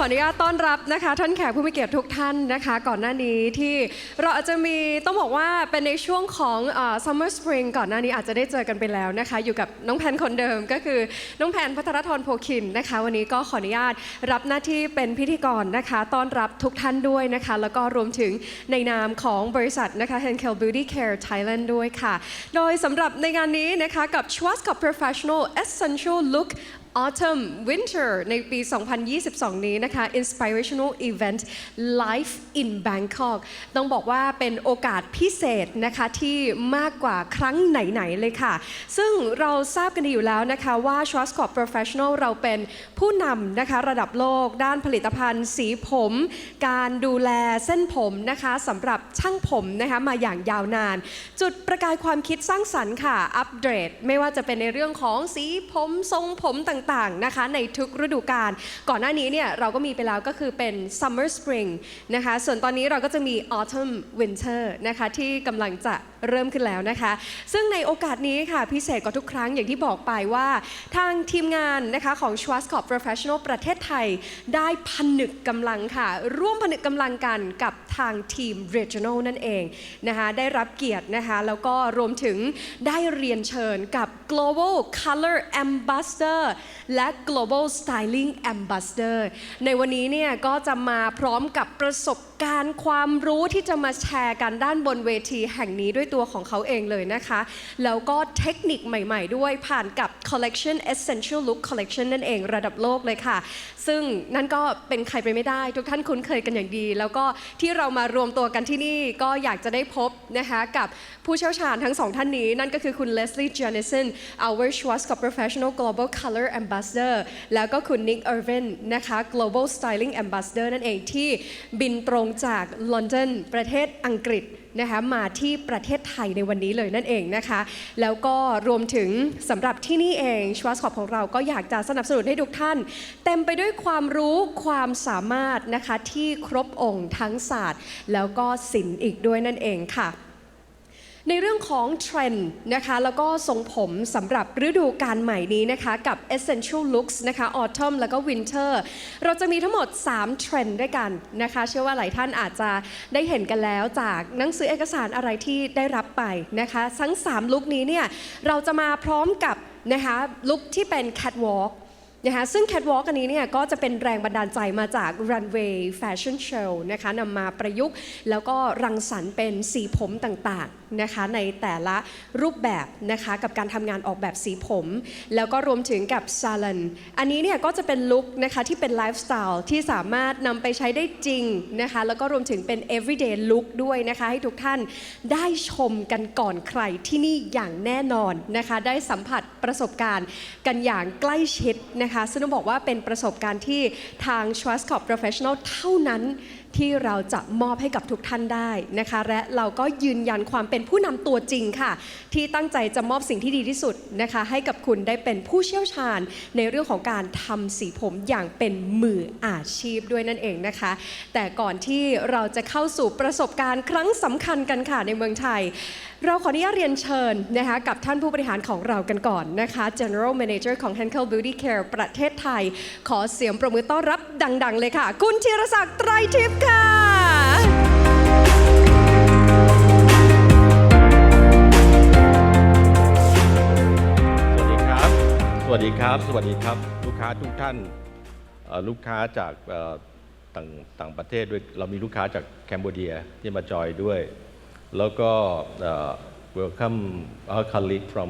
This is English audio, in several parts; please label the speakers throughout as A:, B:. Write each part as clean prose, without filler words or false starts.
A: ออนุญาตต้อนรับนะคะท่านแขกผู้มีเกียรติทุกท่านนะคะก่อนหน้านี้ที่เราอาจจะมีต้องบอกว่าเป็นในช่วงของSummer Spring ก่อนหน้านี้อาจจะได้เจอกันไปแล้วนะคะอยู่กับน้องแพนคนเดิมก็คือน้องแพนภัทรธรโพคินนะคะวันนี้ก็ขออนุญาตรับหน้าที่เป็นพิธีกรนะคะต้อนรับทุกท่านด้วยนะคะแล้วก็รวมถึงในนามของบริษัทนะคะ Henkel Beauty Care Thailand ด้วยค่ะโดยสำหรับในงานนี้นะคะกับ Schwarzkopf Professional Essential Look Autumn Winter ในปี 2022 นี้นะคะ Inspirational Event Live in Bangkok ต้องบอกว่าเป็นโอกาสพิเศษนะคะที่มากกว่าครั้งไหนๆเลยค่ะซึ่งเราทราบกันดีอยู่แล้วนะคะว่า Schwarzkopf Professional เราเป็นผู้นำนะคะระดับโลกด้านผลิตภัณฑ์สีผมการดูแลเส้นผมนะคะสำหรับช่างผมนะคะมาอย่างยาวนานจุดประกายความคิดสร้างสรรค์ค่ะอัปเดตไม่ว่าจะเป็นในเรื่องของสีผมทรงผมต่างๆนะคะในทุกฤดูกาลก่อนหน้านี้เนี่ยเราก็มีไปแล้วก็คือเป็น Summer Spring นะคะส่วนตอนนี้เราก็จะมี Autumn Winter นะคะที่กำลังจะเริ่มขึ้นแล้วนะคะซึ่งในโอกาสนี้ค่ะพิเศษกว่าทุกครั้งอย่างที่บอกไปว่าทางทีมงานนะคะของ Schwarzkopf Professional ประเทศไทยได้ผนึกกำลังค่ะร่วมผนึกกำลังกันกับทางทีม Regional นั่นเองนะคะได้รับเกียรตินะคะแล้วก็รวมถึงได้เรียนเชิญกับ Global Color Ambassador และ Global Styling Ambassador ในวันนี้เนี่ยก็จะมาพร้อมกับประสบการณ์ความรู้ที่จะมาแชร์กันด้านบนเวทีแห่งนี้ด้วยตัวของเขาเองเลยนะคะแล้วก็เทคนิคใหม่ๆด้วยผ่านกับ Collection Essential Look Collection นั่นเองระดับโลกเลยค่ะซึ่งนั่นก็เป็นใครไปไม่ได้ทุกท่านคุ้นเคยกันอย่างดีแล้วก็ที่เรามารวมตัวกันที่นี่ก็อยากจะได้พบนะคะกับผู้เชี่ยวชาญทั้งสองท่านนี้นั่นก็คือคุณ Leslie Jennison our Schwarzkopf Professional Global Color Ambassador แล้วก็คุณ Nick Irvin นะคะ Global Styling Ambassador นั่นเองที่บินตรงจากลอนดอนประเทศอังกฤษนะคะมาที่ประเทศไทยในวันนี้เลยนั่นเองนะคะแล้วก็รวมถึงสำหรับที่นี่เอง Schwarzkopf ของเราก็อยากจะสนับสนุนให้ทุกท่านเต็มไปด้วยความรู้ความสามารถนะคะที่ครบองค์ทั้งศาสตร์แล้วก็ศิลป์อีกด้วยนั่นเองค่ะในเรื่องของเทรนด์นะคะแล้วก็ทรงผมสำหรับฤดูกาลใหม่นี้นะคะกับ Essential Looks นะคะ Autumn แล้วก็ Winter เราจะมีทั้งหมด3เทรนด์ด้วยกันนะคะเชื่อว่าหลายท่านอาจจะได้เห็นกันแล้วจากหนังสือเอกสารอะไรที่ได้รับไปนะคะทั้ง3ลุคนี้เนี่ยเราจะมาพร้อมกับนะคะลุคที่เป็น Catwalkนะคะซึ่ง Catwalk อันนี้เนี่ยก็จะเป็นแรงบันดาลใจมาจาก Runway Fashion Show นะคะนำมาประยุกต์แล้วก็รังสรรค์เป็นสีผมต่างๆนะคะในแต่ละรูปแบบนะคะกับการทำงานออกแบบสีผมแล้วก็รวมถึงกับ Salon อันนี้เนี่ยก็จะเป็นลุคนะคะที่เป็นไลฟ์สไตล์ที่สามารถนำไปใช้ได้จริงนะคะแล้วก็รวมถึงเป็น everyday look ด้วยนะคะให้ทุกท่านได้ชมกันก่อนใครที่นี่อย่างแน่นอนนะคะได้สัมผัสประสบการณ์กันอย่างใกล้ชิดนะคะซึ่งต้องบอกว่าเป็นประสบการณ์ที่ทาง Schwarzkopf Professional เท่านั้นที่เราจะมอบให้กับทุกท่านได้นะคะและเราก็ยืนยันความเป็นผู้นำตัวจริงค่ะที่ตั้งใจจะมอบสิ่งที่ดีที่สุดนะคะให้กับคุณได้เป็นผู้เชี่ยวชาญในเรื่องของการทำสีผมอย่างเป็นมืออาชีพด้วยนั่นเองนะคะแต่ก่อนที่เราจะเข้าสู่ประสบการณ์ครั้งสำคัญกันค่ะในเมืองไทยเราขออนุญาตเรียนเชิญนะคะกับท่านผู้บริหารของเรากันก่อนนะคะ General Manager ของ Henkel Beauty Care ประเทศไทยขอเสียงปรบมือต้อนรับดังๆเลยค่ะคุณธีรศักดิ์ไตรทิพย์ค่ะ
B: สวัสดีครับสวัสดีครับลูกค้าทุกท่านลูกค้าจากต่างประเทศด้วยเรามีลูกค้าจากแคนเบเดียที่มาจอยด้วยแล้วก็ welcome our colleague from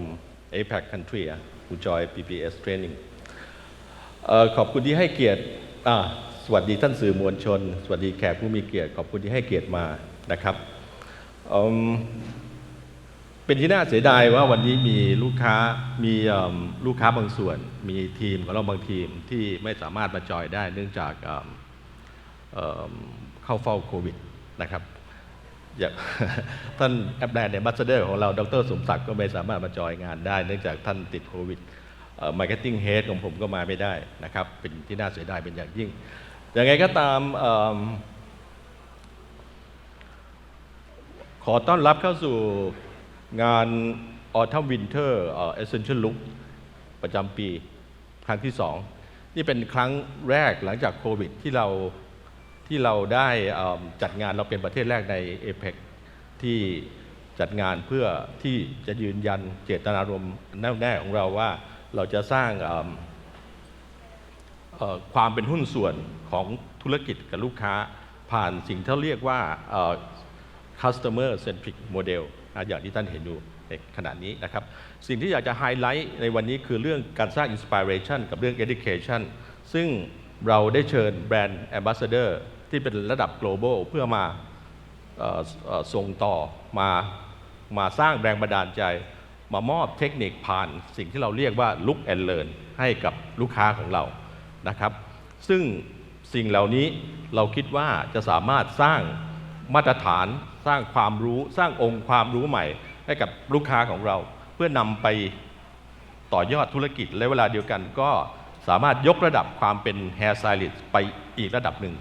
B: APAC country who join PPS training ขอบคุณที่ให้เกียรติสวัสดีท่านสื่อมวลชนสวัสดีแขกผู้มีเกียรติขอบคุณที่ให้เกียรติมานะครับเป็นที่น่าเสียดายว่าวันนี้มีลูกค้าบางส่วนมีทีมของเราบางทีมที่ไม่สามารถมาจอยได้เนื่องจากเข้าเฝ้าโควิดนะครับท่านแอปแบรนด์แอมบาสเดอร์ของเราดร.สมศักดิ์ก็ไม่สามารถมาจอยงานได้เนื่องจากท่านติดโควิดMarketing Head ของผมก็มาไม่ได้นะครับเป็นที่น่าเสียดายเป็นอย่างยิ่งยังไงก็ตามขอต้อนรับเข้าสู่งาน Autumn Winter Essential Look ประจำปีครั้งที่2 นี่เป็นครั้งแรกหลังจากโควิดที่เราได้จัดงานเราเป็นประเทศแรกใน APEC ที่จัดงานเพื่อที่จะยืนยันเจตนารมณ์แน่วแน่ของเราว่าเราจะสร้างความเป็นหุ้นส่วนของธุรกิจกับลูกค้าผ่านสิ่งที่เรียกว่า customer centric model อย่างที่ท่านเห็นอยู่ในขณะนี้นะครับสิ่งที่อยากจะไฮไลท์ในวันนี้คือเรื่องการสร้าง inspiration กับเรื่อง education ซึ่งเราได้เชิญแบรนด์ ambassador ที่เป็นระดับ global เพื่อมาส่งต่อมาสร้างแรงบันดาลใจมามอบเทคนิคผ่านสิ่งที่เราเรียกว่า look and learn ให้กับลูกค้าของเรานะครับซึ่งสิ่งเหล่านี้เราคิดว่าจะสามารถสร้างมาตรฐานสร้างความรู้สร้างองค์ความรู้ใหม่ให้กับลูกค้าของเราเพื่อนำไปต่อยอดธุรกิจและเวลาเดียวกันก็สามารถยกระดับความเป็น hair stylist ไปอีกระดับหนึ่ง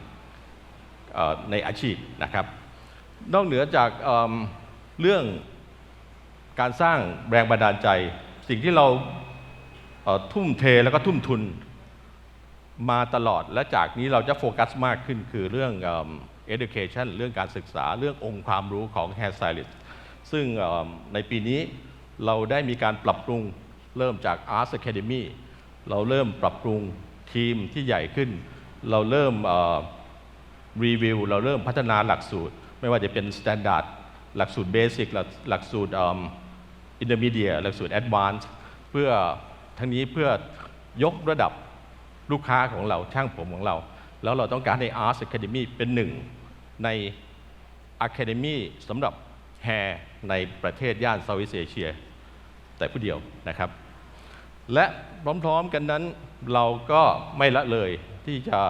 B: ในอาชีพนะครับนอกเหนือจากเรื่องการสร้างแรงบันดาลใจสิ่งที่เราทุ่มเทแล้วก็ทุ่มทุนมาตลอดและจากนี้เราจะโฟกัสมากขึ้นคือเรื่อง education เรื่องการศึกษาเรื่ององค์ความรู้ของ hair stylist ซึ่งในปีนี้เราได้มีการปรับปรุงเริ่มจาก Arts Academy เราเริ่มปรับปรุงทีมที่ใหญ่ขึ้นเราเริ่มรีวิวเราเริ่มพัฒนาหลักสูตรไม่ว่าจะเป็น Standard หลักสูตร Basic หลักสูตร Intermediate หลักสูตร Advanced เพื่อทั้งนี้เพื่อยกระดับลูกค้าของเราช่างผมของเราแล้วเราต้องการให้ Arts Academy เป็นหนึ่งใน Academy สำหรับ Hair ในประเทศย่านเซาท์อีสต์เอเชียแต่ผู้เดียวนะครับและพร้อมๆกันนั้นเราก็ไม่ละเลยที่จะ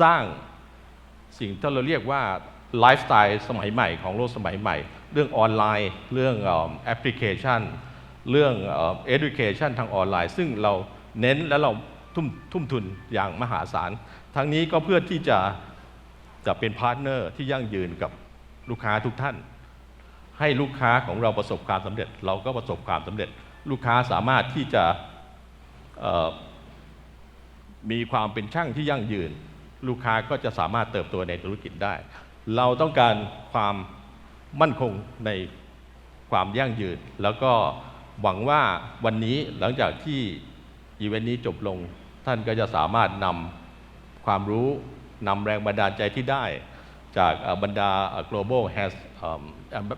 B: สร้างสิ่งที่เราเรียกว่าไลฟ์สไตล์สมัยใหม่ของโลกสมัยใหม่เรื่องออนไลน์เรื่องแอปพลิเคชันเรื่องeducation ทางออนไลน์ซึ่งเราเน้นและเราทุ่มทุนอย่างมหาศาลทั้งนี้ก็เพื่อที่จะเป็นพาร์ทเนอร์ที่ยั่งยืนกับลูกค้าทุกท่านให้ลูกค้าของเราประสบความสำเร็จเราก็ประสบความสำเร็จลูกค้าสามารถที่จะมีความเป็นช่างที่ยั่งยืนลูกค้าก็จะสามารถเติบโตในธุรกิจได้เราต้องการความมั่นคงในความยั่งยืนแล้วก็หวังว่าวันนี้หลังจากที่อีเวนต์นี้จบลงท่านก็จะสามารถนำความรู้นำแรงบันดาลใจที่ได้จากบรรดา global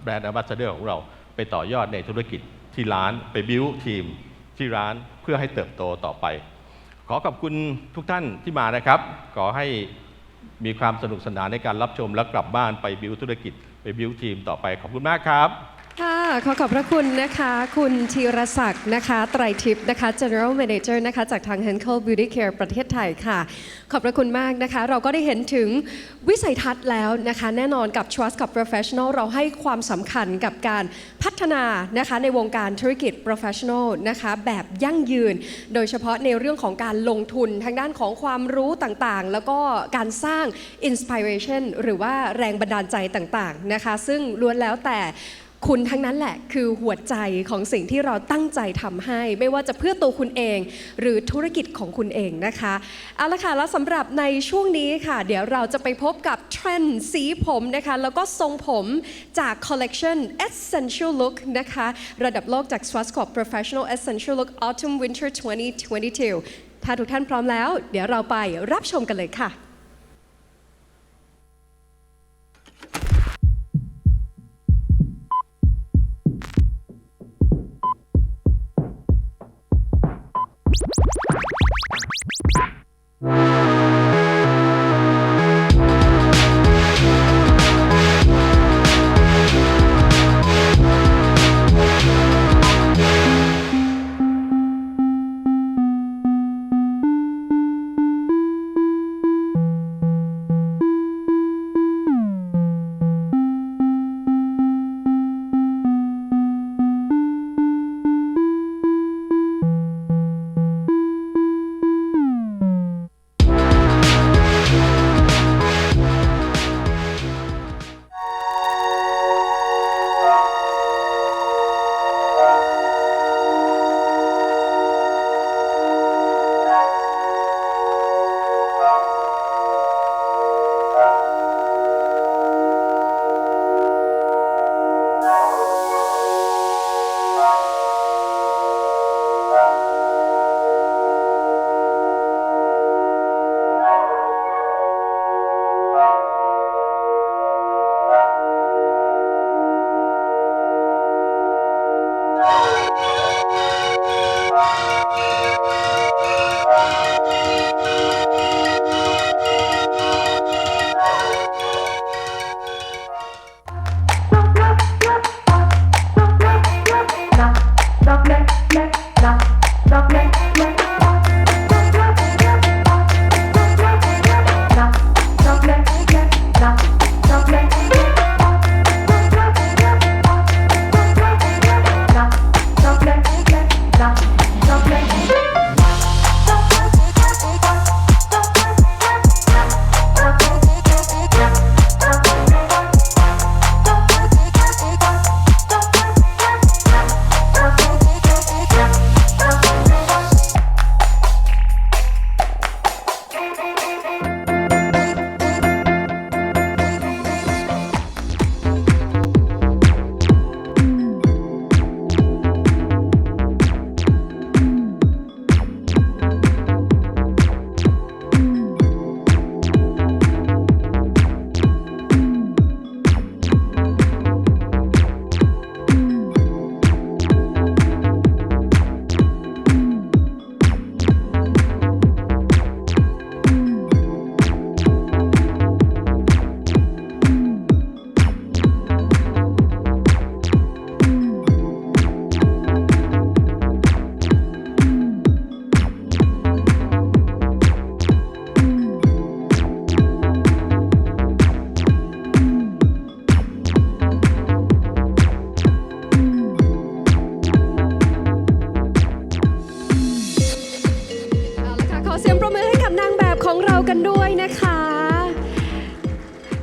B: brand ambassador ของเราไปต่อยอดในธุรกิจที่ร้านไปบิวทีมที่ร้านเพื่อให้เติบโตต่อไปขอขอบคุณทุกท่านที่มานะครับขอให้มีความสนุกสนานในการรับชมและกลับบ้านไปบิวธุรกิจไปบิวทีมต่อไปขอบคุณมากครับ
A: ค่ะขอบพระคุณนะคะคุณธีรศักดิ์นะคะไตรทิพย์นะคะ General Manager นะคะจากทาง Henkel Beauty Care ประเทศไทยค่ะขอบพระคุณมากนะคะเราก็ได้เห็นถึงวิสัยทัศน์แล้วนะคะแน่นอนกับ Trust กับ Professional เราให้ความสำคัญกับการพัฒนานะคะในวงการธุรกิจ Professional นะคะแบบยั่งยืนโดยเฉพาะในเรื่องของการลงทุนทางด้านของความรู้ต่างๆแล้วก็การสร้าง Inspiration หรือว่าแรงบันดาลใจต่างๆนะคะซึ่งล้วนแล้วแต่คุณทั้งนั้นแหละคือหัวใจของสิ่งที่เราตั้งใจทำให้ไม่ว่าจะเพื่อตัวคุณเองหรือธุรกิจของคุณเองนะคะเอาละค่ะแล้วสำหรับในช่วงนี้ค่ะเดี๋ยวเราจะไปพบกับเทรนด์สีผมนะคะแล้วก็ทรงผมจาก Collection Essential Look นะคะระดับโลกจาก Schwarzkopf Professional Essential Look Autumn Winter 2022 ถ้าทุกท่านพร้อมแล้วเดี๋ยวเราไปรับชมกันเลยค่ะ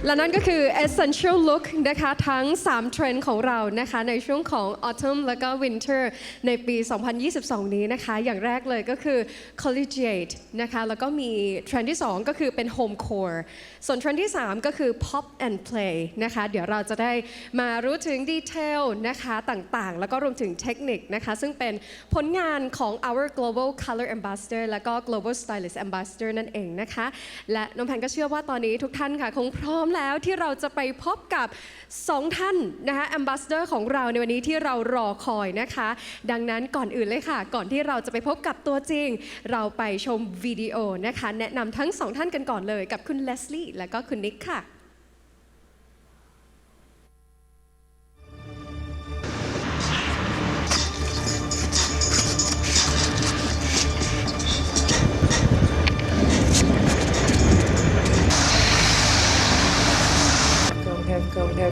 A: และนั่นก็คือ essential look นะคะทั้ง 3 เทรนด์ของเรานะคะในช่วงของ autumn แล้วก็ winter ในปี 2022 นี้นะคะอย่างแรกเลยก็คือ collegiate นะคะแล้วก็มีเทรนด์ที่ 2 ก็คือเป็น home core ส่วนเทรนด์ที่ 3 ก็คือ pop and play นะคะเดี๋ยวเราจะได้มารู้ถึงดีเทลนะคะต่างๆ แล้วก็รวมถึงเทคนิคนะคะซึ่งเป็นผลงานของ our global color ambassador แล้วก็ global stylist ambassador นั่นเองนะคะและน้องแพนก็เชื่อว่าตอนนี้ทุกท่านค่ะคงพร้อมแล้วที่เราจะไปพบกับ 2 ท่านนะคะ ambassador ของเราในวันนี้ที่เรารอคอยนะคะดังนั้นก่อนอื่นเลยค่ะก่อนที่เราจะไปพบกับตัวจริงเราไปชมวิดีโอนะคะแนะนำทั้ง 2 ท่านกันก่อนเลยกับคุณเลสลี่และก็คุณนิกค่ะ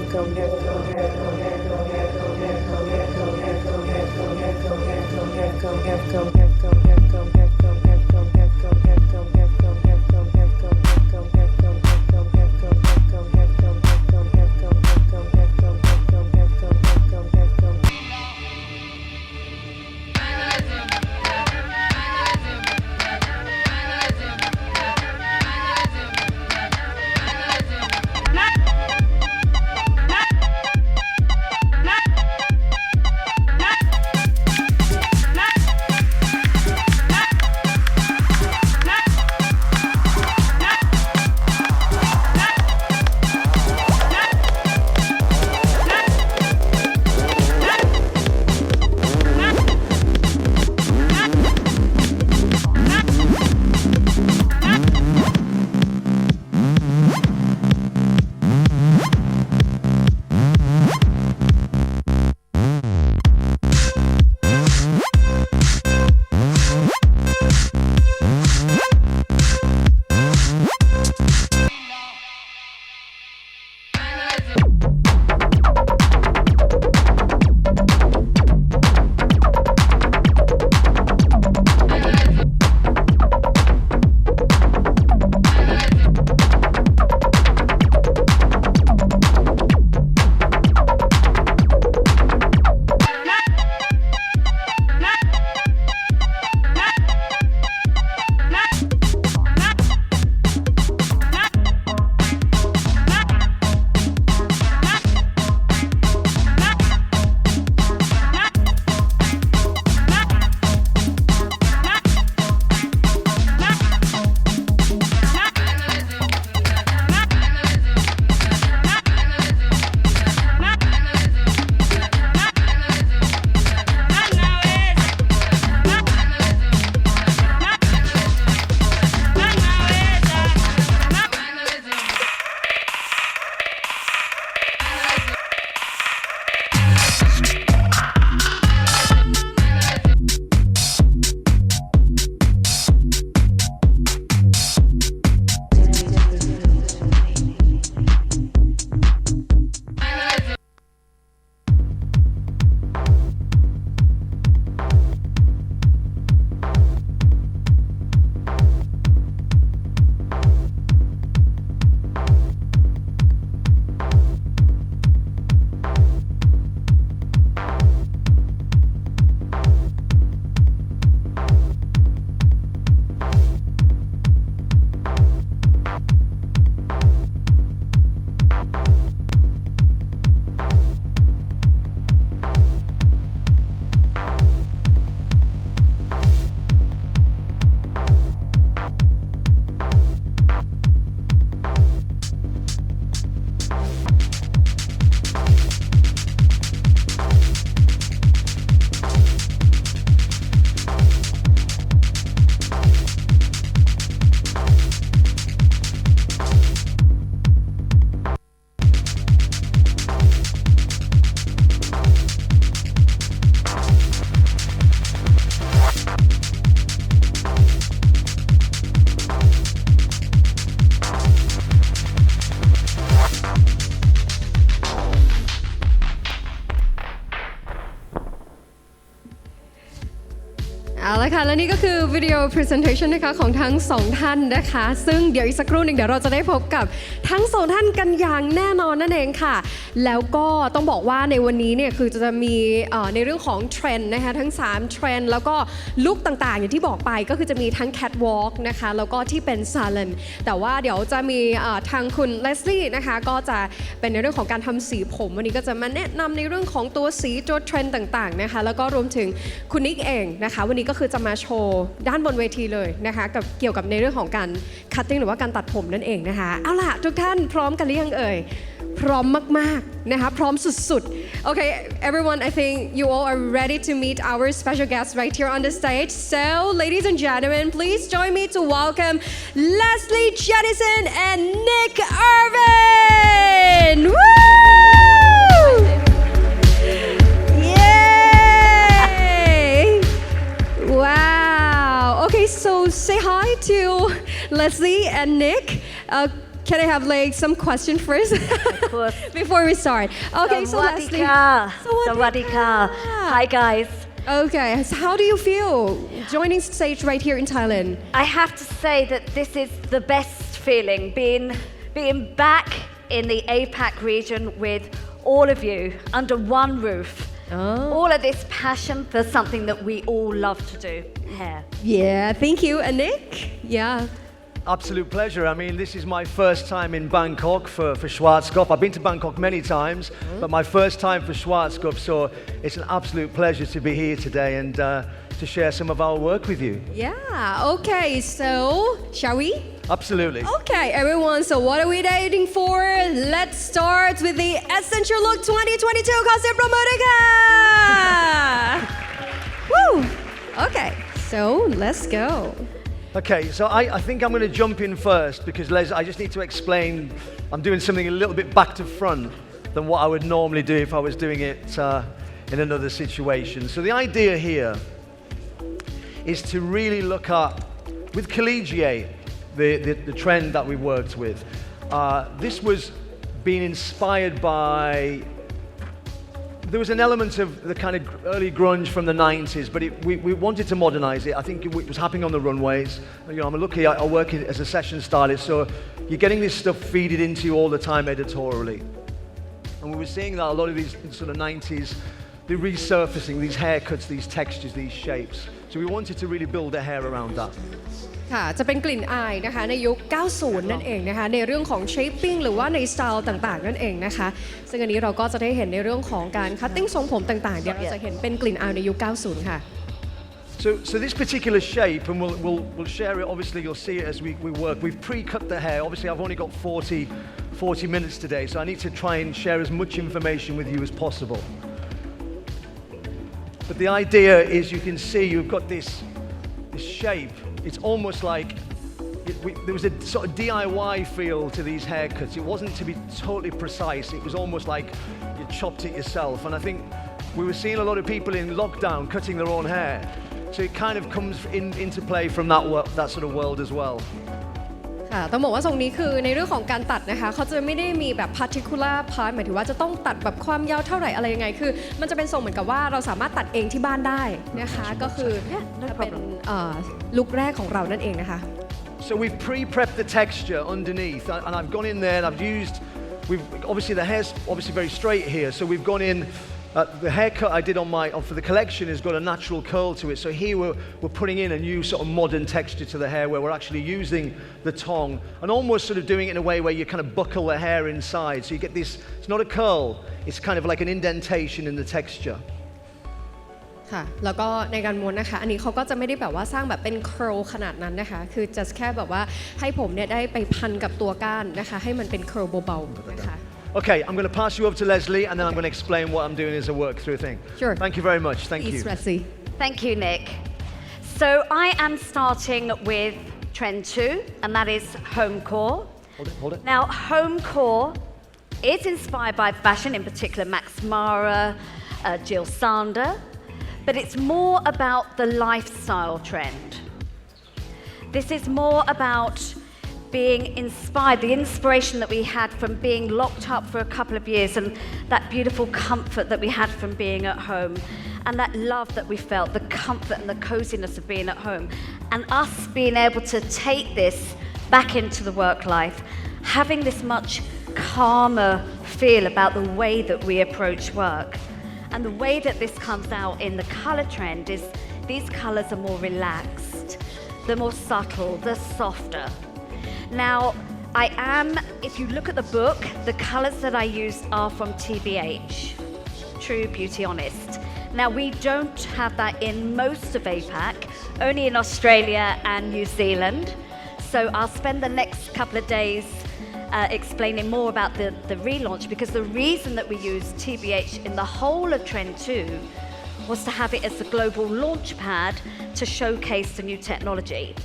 C: Mannerism.
A: เอาละค่ะและนี่ก็คือวิดีโอ presentation นะคะของทั้งสองท่านนะคะซึ่งเดี๋ยวอีกสักครู่หนึ่งเดี๋ยวเราจะได้พบกับทั้งสองท่านกันอย่างแน่นอนนั่นเองค่ะแล้วก็ต้องบอกว่าในวันนี้เนี่ยคือจะมีในเรื่องของเทรนด์นะคะทั้ง3เทรนด์แล้วก็ลุคต่างๆอย่างที่บอกไปก็คือจะมีทั้ง catwalk นะคะแล้วก็ที่เป็น salon แต่ว่าเดี๋ยวจะมีทางคุณเลสลี่นะคะก็จะเป็นในเรื่องของการทำสีผมวันนี้ก็จะมาแนะนำในเรื่องของตัวสีตัวเทรนด์ต่างๆนะคะแล้วก็รวมถึงคุณนิกเองนะคะวันนี้ก็คือจะมาโชว์ด้านบนเวทีเลยนะคะกับเกี่ยวกับในเรื่องของการ cutting หรือว่าการตัดผมนั่นเองนะคะเอาล่ะทุกท่านพร้อมกันหรือยังเอ่ยพร้อมมากๆนะคะพร้อมสุดๆ Okay everyone I think you all are ready to meet our special guests right here on the stage so ladies and gentlemen please join me to welcome Leslie Jennison and Nick Irvin Woo! Yay! Wow. Okay, so say hi to Leslie and Nick. Can I have like some question first
C: Of course.
A: before we start? Okay, so Leslie.
C: Sawadika. Hi guys.
A: Okay, so how do you feel joining stage right here in Thailand?
C: I have to say that this is the best feeling, being back in the APAC region with all of you under one roof.
A: Oh.
C: All of this passion for something that we all love to do, hair.
A: Yeah, thank you. And Nick? Yeah.
D: Absolute pleasure. I mean, this is my first time in Bangkok for Schwarzkopf. I've been to Bangkok many times, but my first time for Schwarzkopf, so it's an absolute pleasure to be here today and to share some of our work with you.
A: Yeah, okay, so shall we?
D: Absolutely.
A: Okay, everyone, so what are we waiting for? Let's start with the Essential Look 2022 Concept Promotica! Woo! Okay, so let's go.
D: Okay, so I think I'm going to jump in first because Les, I just need to explain I'm doing something a little bit back to front than what I would normally do if I was doing it in another situation. So the idea here is to really look at, with Collegiate, the trend that we worked with. This was being inspired by, there was an element of the kind of early grunge from the 90s, but we wanted to modernize it. I think it was happening on the runways. You know, I'm lucky I work as a session stylist, so you're getting this stuff feeded into you all the time editorially. And we were seeing that a lot of these sort of 90s, they're resurfacing, these haircuts, these textures, these shapes. So we wanted to really build a hair around that.
A: ค่ะจะเป็นกลิ่นอายนะคะในยุค 90 นั่นเองนะคะในเรื่องของ shaping หรือว่าในสไตล์ต่างๆนั่นเองนะคะซึ่งอันนี้เราก็จะได้เห็นในเรื่องของการ cutting ทรงผมต่างๆเดี๋ยวเราจะเห็นเป็นกลิ่นอายในยุค 90 ค่ะ
D: So this particular shape, and we'll share it, obviously you'll see it as we work. We've pre-cut the hair. Obviously I've only got 40 minutes today, so I need to try and share as much information with you as possible. But the idea is you can see you've got this shape. It's almost like there was a sort of DIY feel to these haircuts. It wasn't to be totally precise. It was almost like you chopped it yourself. And I think we were seeing a lot of people in lockdown cutting their own hair. So it kind of comes into play from that sort of world as well.
A: ค่ะต้องบอกว่าทรงนี้คือในเรื่องของการตัดนะคะเขาจะไม่ได้มีแบบ particular part หมายถึงว่าจะต้องตัดแบบความยาวเท่าไหร่อะไรยังไงคือมันจะเป็นทรงเหมือนกับว่าเราสามารถตัดเองที่บ้านได้นะคะก็คือจะเป็นลุคแรกของเรานั่นเองนะคะ
D: So we've pre-prepped the texture underneath and I've gone in there and I've used, obviously the hair's obviously very straight here, so we've gone in. The haircut I did for the collection has got a natural curl to it. So here we're putting in a new sort of modern texture to the hair where we're actually using the tongue and almost sort of doing it in a way where you kind of buckle the hair inside. So you get this, it's not a curl, it's kind of like an indentation in the texture.
A: ค่ะแล้วก็ในการม้วนนะคะอันนี้เขาก็จะไม่ได้แบบว่าสร้างแบบเป็น curl ขนาดนั้นนะคะคือ just แค่แบบว่าให้ผมเนี่ยได้ไปพันกับตัวก้านนะคะให้มันเป็น curl เบาๆนะคะ
D: Okay, I'm going to pass you over to Leslie and then I'm going to explain what I'm doing as a work through thing.
A: Sure.
D: Thank you very much. Thank you.
A: Leslie.
C: Thank you, Nick. So I am starting with trend 2, and that is home core.
D: Hold it.
C: Now, home core is inspired by fashion, in particular Max Mara, Jill Sander, but it's more about the lifestyle trend. This is more about being inspired, the inspiration that we had from being locked up for a couple of years and that beautiful comfort that we had from being at home. and that love that we felt, the comfort and the coziness of being at home, and us being able to take this back into the work life, having this much calmer feel about the way that we approach work. And the way that this comes out in the color trend is these colors are more relaxed, they're more subtle, they're softer. Now, if you look at the book, the colors that I used are from TBH, True Beauty Honest. Now, we don't have that in most of APAC, only in Australia and New Zealand. So I'll spend the next couple of days explaining more about the relaunch, because the reason that we used TBH in the whole of Trend 2 was to have it as the global launch pad to showcase the new technology.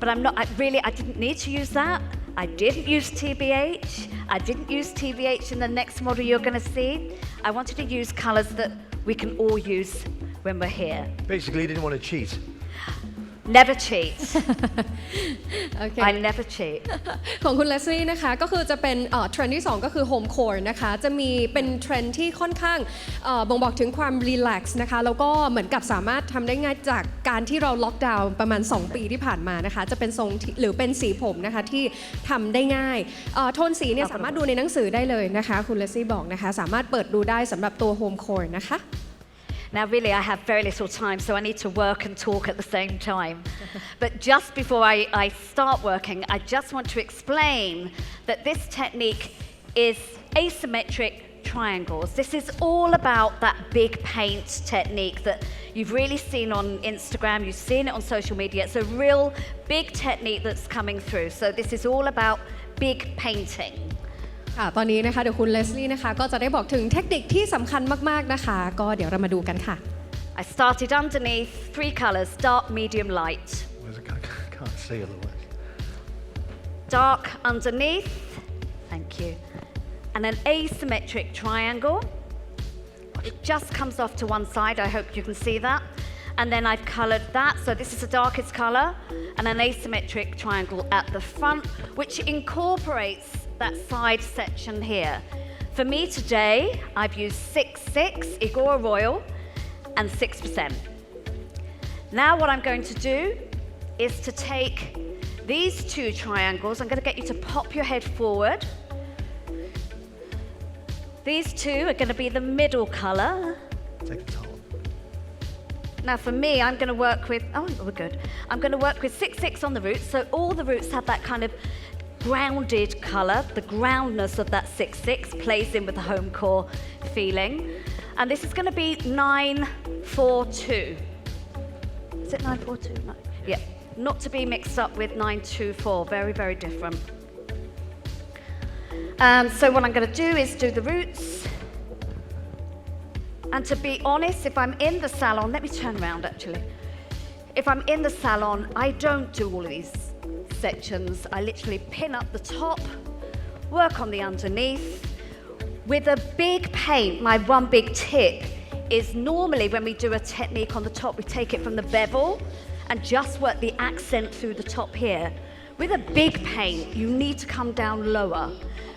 C: But I didn't need to use that. I didn't use TBH. I didn't use TBH in the next model you're going to see. I wanted to use colors that we can all use when we're here.
D: Basically, you didn't want to cheat.
C: Never cheat.
A: โอเค
C: I never cheat.
A: ของคุณเลสลี่นะคะก็คือจะเป็นเทรนด์ที่ 2 ก็คือ Home Core นะคะจะมีเป็นเทรนด์ที่ค่อนข้างบ่งบอกถึงความรีแลกซ์นะคะแล้วก็เหมือนกับสามารถทำได้ง่ายจากการที่เราล็อกดาวน์ประมาณ 2 ปีที่ผ่านมานะคะจะเป็นทรงหรือเป็นสีผมนะคะที่ทำได้ง่ายโทนสีเนี่ยสามารถดูในหนังสือได้เลยนะคะคุณเลสลี่บอกนะคะสามารถเปิดดูได้สำหรับตัว Home Core นะคะ
C: Now, really, I have very little time, so I need to work and talk at the same time. But just before I start working, I just want to explain that this technique is asymmetric triangles. This is all about that big paint technique that you've really seen on Instagram, you've seen it on social media. It's a real big technique that's coming through. So this is all about big painting.
A: ค่ะตอนนี้นะคะเดี๋ยวคุณเลสลี่นะคะก็จะได้บอกถึงเทคนิคที่สำคัญมากๆนะคะก็เดี๋ยวเรามาดูกันค่ะ
C: I started underneath 3 colors, dark, medium, light.
D: Can't see otherwise.
C: Dark underneath, thank you. And an asymmetric triangle. It just comes off to one side, I hope you can see that. And then I've colored that, so this is the darkest color, and an asymmetric triangle at the front, which incorporates that side section here. For me today, I've used 6.6 Igora Royal and 6%. Now what I'm going to do is to take these 2 triangles. I'm going to get you to pop your head forward. These 2 are going to be the middle color.
D: Take the top.
C: Now for me, I'm going to work with, we're good. I'm going to work with 6.6 on the roots, so all the roots have that kind of grounded color. The groundness of that 6.6 plays in with the home core feeling. And this is going to be 9.4.2. Is it 9.4.2? No. Yeah, not to be mixed up with 9.2.4. Very, very different. So what I'm going to do is do the roots. And to be honest, if I'm in the salon, let me turn around actually. If I'm in the salon, I don't do all of these sections. I literally pin up the top, work on the underneath. With a big paint, my one big tip is normally when we do a technique on the top, we take it from the bevel and just work the accent through the top here. With a big paint, you need to come down lower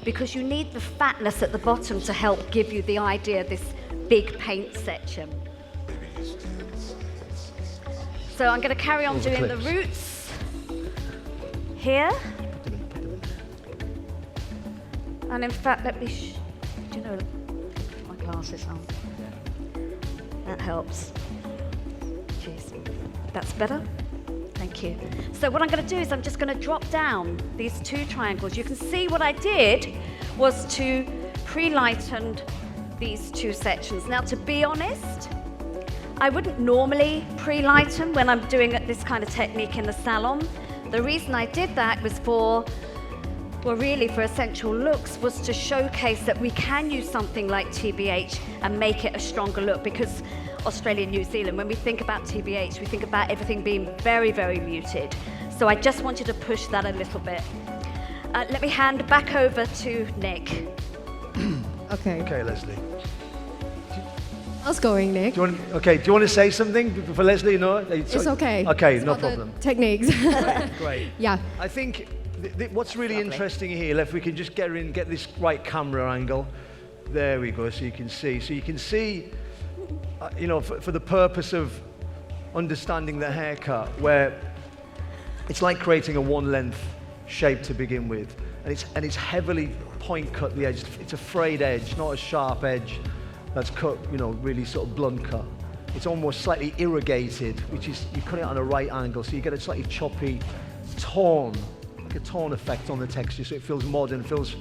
C: because you need the fatness at the bottom to help give you the idea of this big paint section. So I'm going to carry on doing the roots here. And in fact, let me, do you know, my glasses on. That helps. Jeez, that's better. Thank you. So what I'm going to do is I'm just going to drop down these 2 triangles. You can see what I did was to pre-lighten these 2 sections. Now, to be honest, I wouldn't normally pre-lighten when I'm doing this kind of technique in the salon. The reason I did that was really for essential looks, was to showcase that we can use something like TBH and make it a stronger look, because Australia and New Zealand, when we think about TBH, we think about everything being very, very muted. So I just wanted to push that a little bit. Let me hand back over to Nick.
A: Okay.
D: Okay, Leslie.
A: How's going, Nick?
D: Do you want to say something for Leslie? No?
A: It's okay.
D: Okay,
A: It's
D: no
A: about the
D: problem.
A: Techniques.
D: Great.
A: Yeah.
D: I think what's really interesting here, if we can just get this right camera angle. There we go, so you can see. So you can see you know, for the purpose of understanding the haircut, where it's like creating a one-length shape to begin with, and it's heavily point cut the edge. It's a frayed edge, not a sharp edge that's cut, you know, really sort of blunt cut. It's almost slightly irrigated, which is you cut it on a right angle, so you get a slightly choppy, torn, like a torn effect on the texture, so it feels modern, feels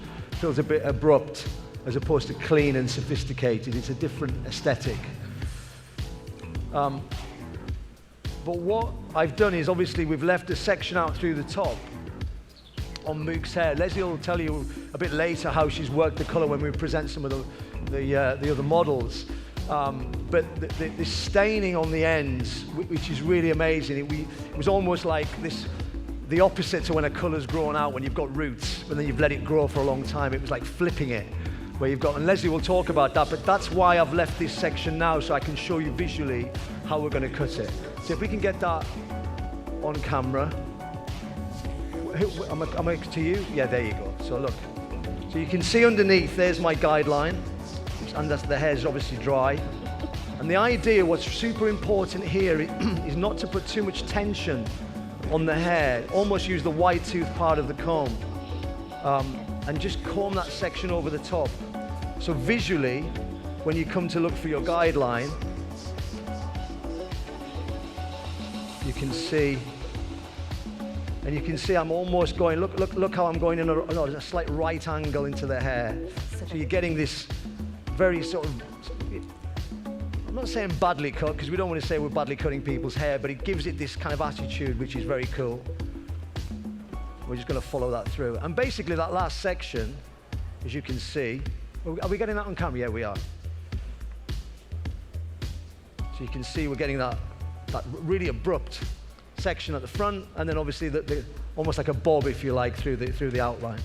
D: a bit abrupt, as opposed to clean and sophisticated. It's a different aesthetic. But what I've done is, obviously, we've left a section out through the top on Mook's hair. Leslie will tell you a bit later how she's worked the color when we present some of the other models. But the staining on the ends, which is really amazing, it was almost like the opposite to when a color's grown out, when you've got roots, and then you've let it grow for a long time. It was like flipping it, where you've got, and Leslie will talk about that, but that's why I've left this section now, so I can show you visually how we're going to cut it. So if we can get that on camera. Am I to you? Yeah, there you go. So look. So you can see underneath, there's my guideline, and that's, the hair's obviously dry. And the idea, what's super important here is not to put too much tension on the hair. Almost use the white tooth part of the comb, and just comb that section over the top. So visually, when you come to look for your guideline, you can see, and you can see I'm almost going, look how I'm going in a slight right angle into the hair. So you're getting this very sort of, I'm not saying badly cut, because we don't want to say we're badly cutting people's hair, but it gives it this kind of attitude, which is very cool. We're just going to follow that through. And basically that last section, as you can see, are we getting that on camera? Yeah, we are. So you can see we're getting that really abrupt section at the front, and then obviously the almost like a bob, if you like, through the outline.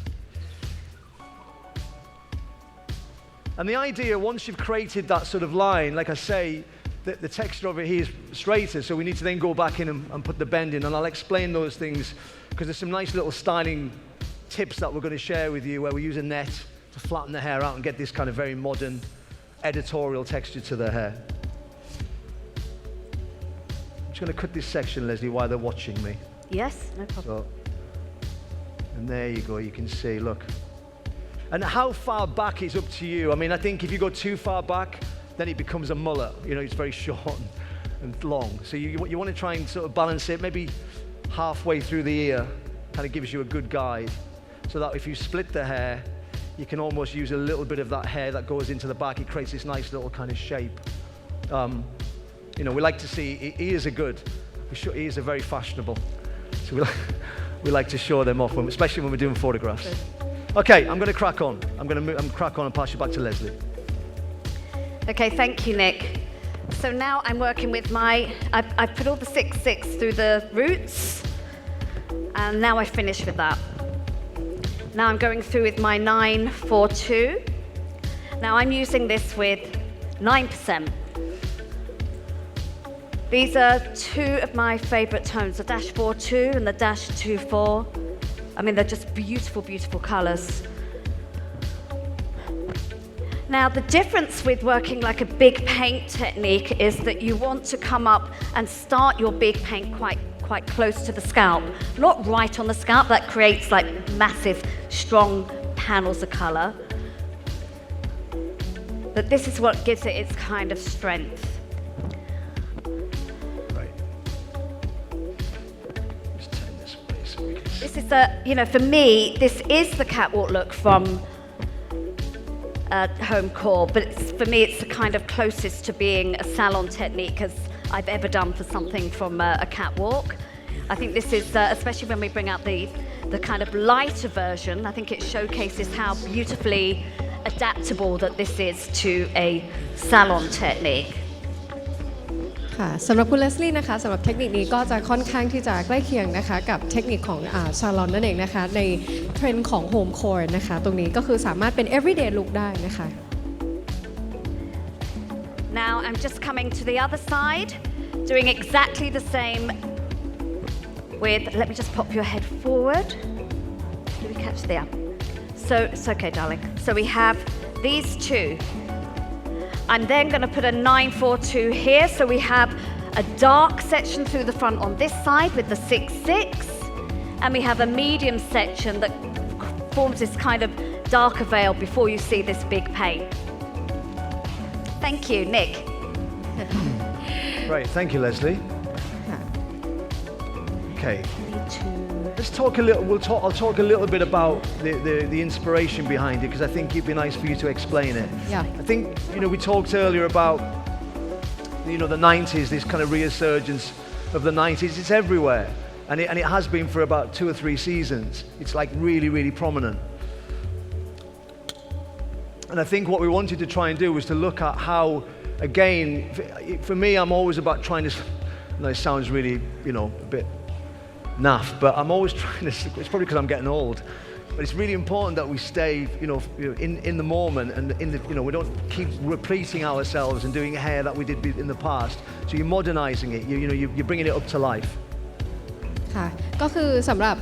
D: And the idea, once you've created that sort of line, like I say, the texture over here is straighter, so we need to then go back in and put the bend in, and I'll explain those things, because there's some nice little styling tips that we're going to share with you, where we use a net to flatten the hair out and get this kind of very modern editorial texture to the hair. I'm just going to cut this section, Leslie, while they're watching me.
C: Yes, no problem.
D: So, and there you go, you can see, look. And how far back is up to you. I mean, I think if you go too far back, then it becomes a mullet. You know, it's very short and long. So you want to try and sort of balance it, maybe halfway through the ear, kind of gives you a good guide. So that if you split the hair, you can almost use a little bit of that hair that goes into the back. It creates this nice little kind of shape. You know, we like to see, ears are good. Ears are very fashionable. So we like to show them off, especially when we're doing photographs. Okay, I'm going to crack on. I'm crack on and pass you back to Leslie.
C: Okay, thank you, Nick. So now I'm working with I've put all the 6/6 through the roots, and now I finish with that. Now I'm going through with my 942. Now I'm using this with 9%. These are two of my favorite tones, the Dash 42 and the Dash 24. I mean, they're just beautiful, beautiful colors. Now, the difference with working like a big paint technique is that you want to come up and start your big paint quite close to the scalp, not right on the scalp. That creates like massive, strong panels of color. But this is what gives it its kind of strength. This is for me, this is the catwalk look from Home Core, but for me, it's the kind of closest to being a salon technique as I've ever done for something from a catwalk. I think this is, especially when we bring out the kind of lighter version, I think it showcases how beautifully adaptable that this is to a salon technique.
A: ค่ะสำหรับคุณเลสลี่นะคะสำหรับเทคนิคนี้ก็จะค่อนข้างที่จะใกล้เคียงนะคะกับเทคนิคของซาลอนนั่นเองนะคะในเทรนด์ของ Home Core นะคะตรงนี้ก็คือสามารถเป็น everyday look ได้นะคะ
C: Now I'm just coming to the other side, doing exactly the same with, let me just pop your head forward. Do we catch there? So it's okay, darling. So we have these two. I'm then going to put a 942 here. So we have a dark section through the front on this side with the 6/6, and we have a medium section that forms this kind of darker veil before you see this big paint. Thank you, Nick.
D: Great, thank you, Leslie.
A: ค่ะ
D: Okay,
C: Need to
D: let's talk a little. I'll talk a little bit about the inspiration behind it because I think it'd be nice for you to explain it.
A: Yeah.
D: I think we talked earlier about the 90s, this kind of resurgence of the 90s. It's everywhere, and it has been for about 2 or 3 seasons. It's like really, really prominent. And I think what we wanted to try and do was to look at how, again, for me, I'm always about trying to. It sounds really, a bit naff, but I'm always trying to. It's probably because I'm getting old, but it's really important that we stay, in the moment, and we don't keep repeating ourselves and doing hair that we did in the past. So you're modernizing it. You're bringing it up to life.
A: ค่ะก็คือสำหรับ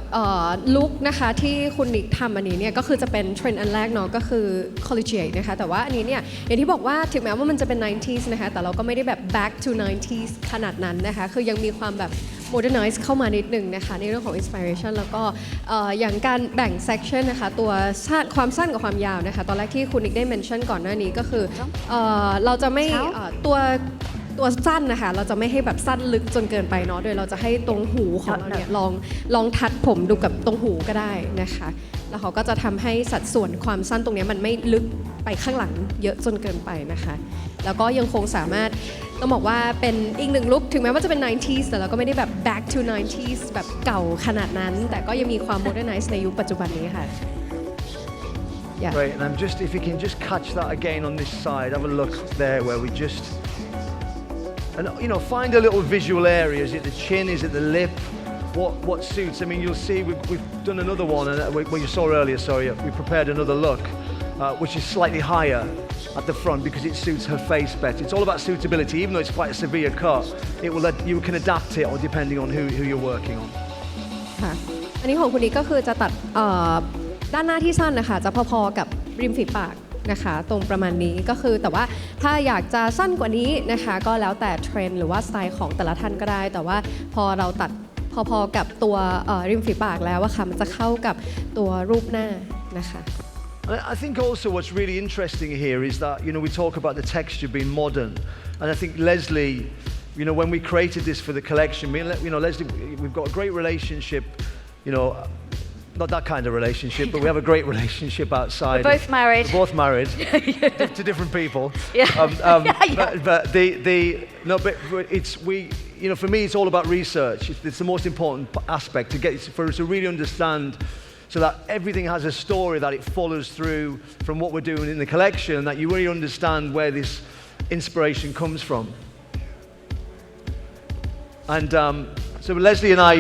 A: ลุคนะคะที่คุณนิกทำอันนี้เนี่ยก็คือจะเป็นเทรนด์อันแรกเนาะก็คือ collegiate นะคะแต่ว่าอันนี้เนี่ยอย่างที่บอกว่าถึงแม้ว่ามันจะเป็น 90s นะคะแต่เราก็ไม่ได้แบบ back to 90s ขนาดนั้นนะคะคือยังมีความแบบ modernize เข้ามานิดนึงนะคะในเรื่องของ inspiration แล้วก็อย่างการแบ่ง section นะคะตัวความสั้นกับความยาวนะคะตอนแรกที่คุณนิกได้ mention ก่อนหน้านี้ก็คือเราจะไม่ตัวสั้นนะคะเราจะไม่ให้แบบสั้นลึกจนเกินไปเนาะโดยเราจะให้ตรงหูของเราเนี่ยลองทัดผมดูกับตรงหูก็ได้นะคะแล้วเขาก็จะทำให้สัดส่วนความสั้นตรงนี้มันไม่ลึกไปข้างหลังเยอะจนเกินไปนะคะแล้วก็ยังคงสามารถต้องบอกว่าเป็นอีกหนึ่งลุคถึงแม้ว่าจะเป็น 90s แต่เราก็ไม่ได้แบบ back to 90s แบบเก่าขนาดนั้นแต่ก็ยังมีความ modernize ในยุคปัจจุบันนี้ค่ะ Yeah.
D: Great, and if you can just catch that again on this side, have a look there where we just. And find a little visual area. Is it the chin? Is it the lip? What suits? I mean, you'll see we've done another one, and what you saw earlier. Sorry, we prepared another look, which is slightly higher at the front because it suits her face better. It's all about suitability. Even though it's quite a severe cut, you can adapt it, or depending on who you're working on.
A: ค่ะอันนี้ของคุณนิกก็คือจะตัดด้านหน้าที่สั้นนะคะจะพอๆกับริมฝีปากนะคะตรงประมาณนี้ก็คือแต่ว่าถ้าอยากจะสั้นกว่านี้นะคะก็แล้วแต่เทรนด์หรือว่าสไตล์ของแต่ละท่านก็ได้แต่ว่าพอเราตัดพอๆกับตัวริมฝีปากแล้วอะค่ะมันจะเข้ากับตัวรูปหน้านะคะ
D: I think also what's really interesting here is that we talk about the texture being modern, and I think Leslie, when we created this for the collection, Leslie, we've got a great relationship, not that kind of relationship, but we have a great relationship outside.
C: We're both married.
D: We're both married to different people.
C: Yeah.
D: But it's for me it's all about research. It's the most important aspect for us to really understand, so that everything has a story that it follows through from what we're doing in the collection, that you really understand where this inspiration comes from. And so Leslie and I,